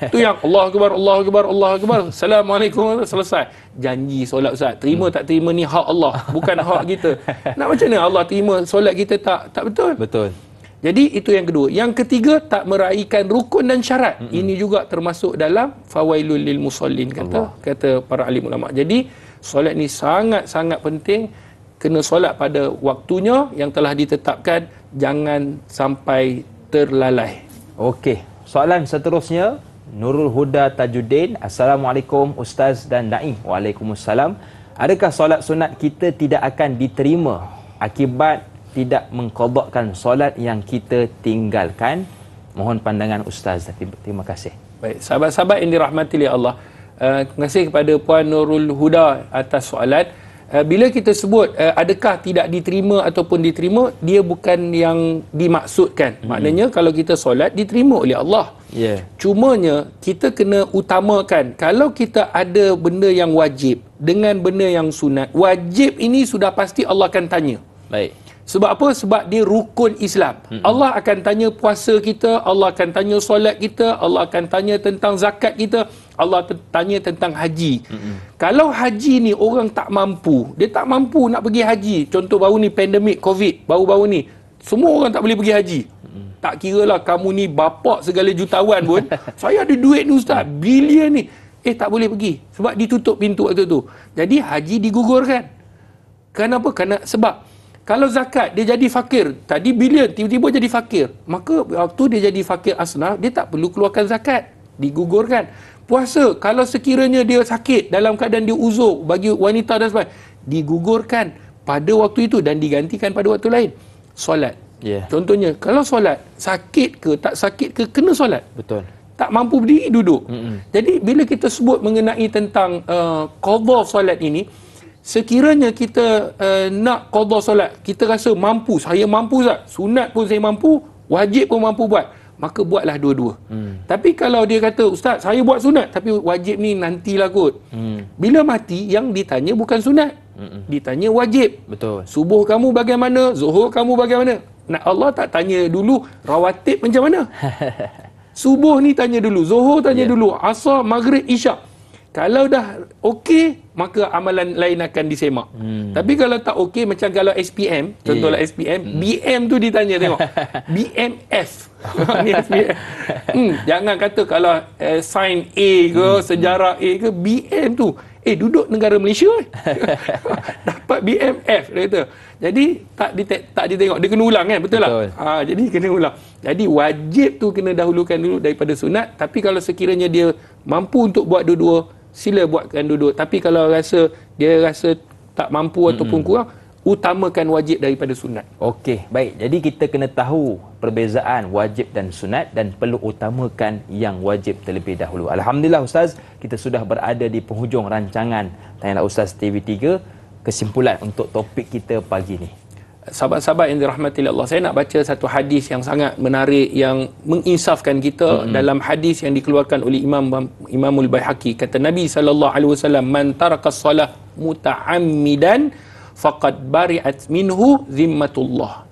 Tu yang Allah Akbar, Allah Akbar, Allah Akbar, Assalamualaikum, selesai. Janji solat Ustaz, terima tak terima ni hak Allah, bukan hak kita. Nak macam mana Allah terima solat kita tak betul? Betul. Jadi itu yang kedua. Yang ketiga, tak meraihkan rukun dan syarat. Ini juga termasuk dalam fawailul lil musallin kata para alim ulama. Jadi solat ni sangat-sangat penting. Kena solat pada waktunya yang telah ditetapkan, jangan sampai terlalai. Okey, soalan seterusnya, Nurul Huda Tajuddin. Assalamualaikum Ustaz dan Naim. Waalaikumsalam. Adakah solat sunat kita tidak akan diterima akibat tidak mengqadhakan solat yang kita tinggalkan? Mohon pandangan Ustaz. Terima kasih. Baik, sahabat-sahabat yang dirahmati oleh Allah, terima kasih kepada Puan Nurul Huda atas soalan. bila kita sebut adakah tidak diterima ataupun diterima, dia bukan yang dimaksudkan. Maknanya kalau kita solat diterima oleh Allah. Cumanya kita kena utamakan, kalau kita ada benda yang wajib dengan benda yang sunat, wajib ini sudah pasti Allah akan tanya. Baik. Sebab apa? Sebab dia rukun Islam. Allah akan tanya puasa kita, Allah akan tanya solat kita, Allah akan tanya tentang zakat kita, Allah tanya tentang haji. Kalau haji ni orang tak mampu, dia tak mampu nak pergi haji. Contoh baru ni pandemik COVID, baru-baru ni semua orang tak boleh pergi haji. Tak kira lah kamu ni bapak segala jutawan pun, saya ada duit ni ustaz, bilion ni, tak boleh pergi sebab ditutup pintu waktu tu. Jadi haji digugurkan. Kenapa? Sebab kalau zakat dia jadi fakir, tadi bilion tiba-tiba jadi fakir, maka waktu dia jadi fakir asnaf, dia tak perlu keluarkan zakat, digugurkan. Puasa, kalau sekiranya dia sakit dalam keadaan dia uzur bagi wanita dan sebagainya, digugurkan pada waktu itu dan digantikan pada waktu lain. Solat, contohnya kalau solat, sakit ke tak sakit ke, kena solat. Betul. Tak mampu berdiri, duduk. Jadi bila kita sebut mengenai tentang qadha solat ini, sekiranya kita nak qadha solat, kita rasa mampu, saya mampu tak? Sunat pun saya mampu, wajib pun mampu buat, maka buatlah dua-dua. Tapi kalau dia kata, ustaz saya buat sunat tapi wajib ni nantilah kot. Bila mati yang ditanya bukan sunat, ditanya wajib. Betul. Subuh kamu bagaimana, zuhur kamu bagaimana. Nah, Allah tak tanya dulu rawatib macam mana. Subuh ni tanya dulu, zuhur tanya dulu, asar, maghrib, isyak. Kalau dah okey, maka amalan lain akan disemak. Tapi kalau tak okey, macam kalau SPM, contohlah SPM, BM tu ditanya, tengok. BMF. Ni SPM. Jangan kata kalau sign A ke, sejarah A ke, BM tu. Duduk negara Malaysia. Dapat BMF, dia kata. Jadi tak ditengok, dia kena ulang kan, betul tak? Jadi kena ulang. Jadi wajib tu kena dahulukan dulu daripada sunat. Tapi kalau sekiranya dia mampu untuk buat dua-dua, sila buatkan duduk. Tapi kalau dia rasa tak mampu ataupun kurang, utamakan wajib daripada sunat. Okey, baik. Jadi kita kena tahu perbezaan wajib dan sunat dan perlu utamakan yang wajib terlebih dahulu. Alhamdulillah Ustaz, kita sudah berada di penghujung rancangan Tanyalah Ustaz TV3. Kesimpulan untuk topik kita pagi ni. Sahabat-sahabat yang dirahmati Allah, saya nak baca satu hadis yang sangat menarik yang menginsafkan kita. Dalam hadis yang dikeluarkan oleh Imamul Baihaqi, kata Nabi SAW, man tarakas salah muta'ammidan faqad bari'at minhu zimmatullah.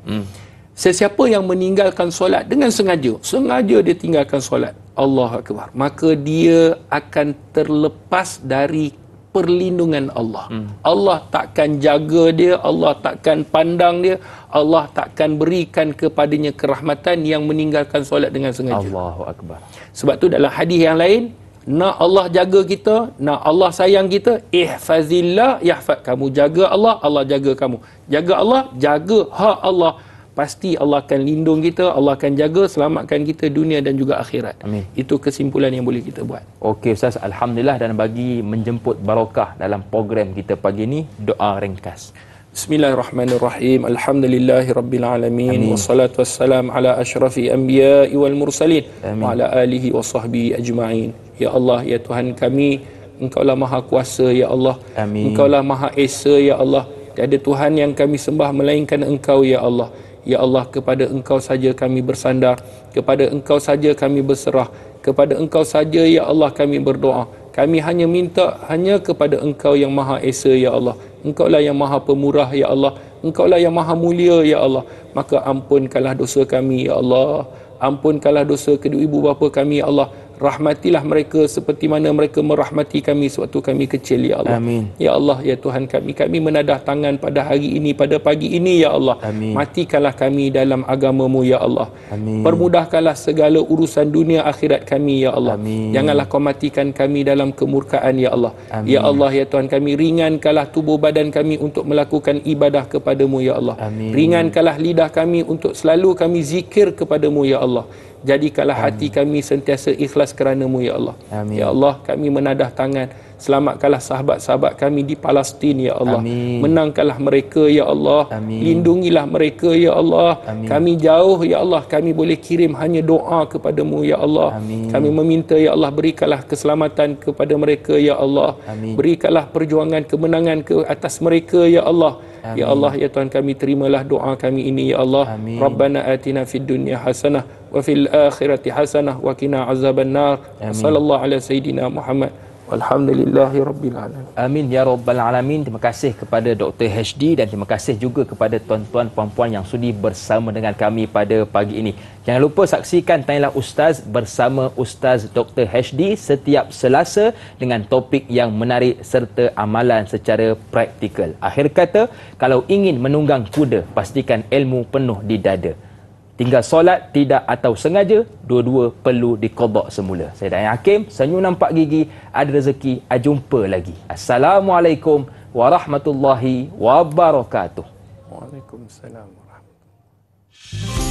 Sesiapa yang meninggalkan solat dengan sengaja dia tinggalkan solat, Allahu Akbar, maka dia akan terlepas dari perlindungan Allah. Allah takkan jaga dia, Allah takkan pandang dia, Allah takkan berikan kepadanya kerahmatan yang meninggalkan solat dengan sengaja. Allahu Akbar. Sebab tu dalam hadis yang lain, nak Allah jaga kita, nak Allah sayang kita, ihfazillah yahfaz. Kamu jaga Allah, Allah jaga kamu. Jaga Allah, jaga hak Allah. Pasti Allah akan lindung kita, Allah akan jaga, selamatkan kita dunia dan juga akhirat. Amin. Itu kesimpulan yang boleh kita buat. Okey Ustaz, Alhamdulillah, dan bagi menjemput barakah dalam program kita pagi ini, doa ringkas. Bismillahirrahmanirrahim. Alhamdulillahirabbil alamin. Wassalatu wassalam ala asyrafil anbiya'i wal mursalin wa ala alihi wa sahbihi ajma'in. Ya Allah, ya Tuhan kami, Engkaulah Maha Kuasa ya Allah. Amin. Engkaulah Maha Esa ya Allah. Tiada Tuhan yang kami sembah melainkan Engkau ya Allah. Ya Allah, kepada Engkau saja kami bersandar, kepada Engkau saja kami berserah, kepada Engkau saja ya Allah kami berdoa. Kami hanya minta hanya kepada Engkau yang Maha Esa ya Allah. Engkaulah yang Maha Pemurah ya Allah. Engkaulah yang Maha Mulia ya Allah. Maka ampunkanlah dosa kami ya Allah. Ampunkanlah dosa kedua ibu bapa kami ya Allah. Rahmatilah mereka seperti mana mereka merahmati kami sewaktu kami kecil ya Allah. Amin. Ya Allah, ya Tuhan kami menadah tangan pada hari ini, pada pagi ini ya Allah. Amin. Matikanlah kami dalam agama-Mu ya Allah. Amin. Permudahkanlah segala urusan dunia akhirat kami ya Allah. Amin. Janganlah Kau matikan kami dalam kemurkaan ya Allah. Amin. Ya Allah, ya Tuhan kami, ringankanlah tubuh badan kami untuk melakukan ibadah kepada-Mu ya Allah. Amin. Ringankanlah lidah kami untuk selalu kami zikir kepada-Mu ya Allah. Jadikanlah hati kami sentiasa ikhlas kerana-Mu ya Allah. Amin. Ya Allah, kami menadah tangan Selamatkanlah sahabat-sahabat kami di Palestin ya Allah. Amin. Menangkanlah mereka ya Allah. Amin. Lindungilah mereka ya Allah. Amin. Kami jauh ya Allah, kami boleh kirim hanya doa kepadamu ya Allah. Amin. Kami meminta ya Allah, berikanlah keselamatan kepada mereka ya Allah. Amin. Berikanlah perjuangan kemenangan ke atas mereka ya Allah. Amin. Ya Allah ya Tuhan kami, terimalah doa kami ini ya Allah. Amin. Rabbana atina fid dunya hasanah wa fil akhirati hasanah wa qina azabannar. Sallallahu ala sayidina Muhammad. Alhamdulillahi Rabbil Alamin. Amin ya Rabbal Alamin. Terima kasih kepada Dr. HD dan terima kasih juga kepada tuan-tuan puan-puan yang sudi bersama dengan kami pada pagi ini. Jangan lupa saksikan Tanyalah Ustaz bersama Ustaz Dr. HD setiap Selasa dengan topik yang menarik serta amalan secara praktikal. Akhir kata, kalau ingin menunggang kuda, pastikan ilmu penuh di dada. Tinggal solat, tidak atau sengaja, dua-dua perlu diqadak semula. Saya Dayang Hakim, senyum nampak gigi, ada rezeki, jumpa lagi. Assalamualaikum warahmatullahi wabarakatuh. Waalaikumsalam warahmatullahi wabarakatuh.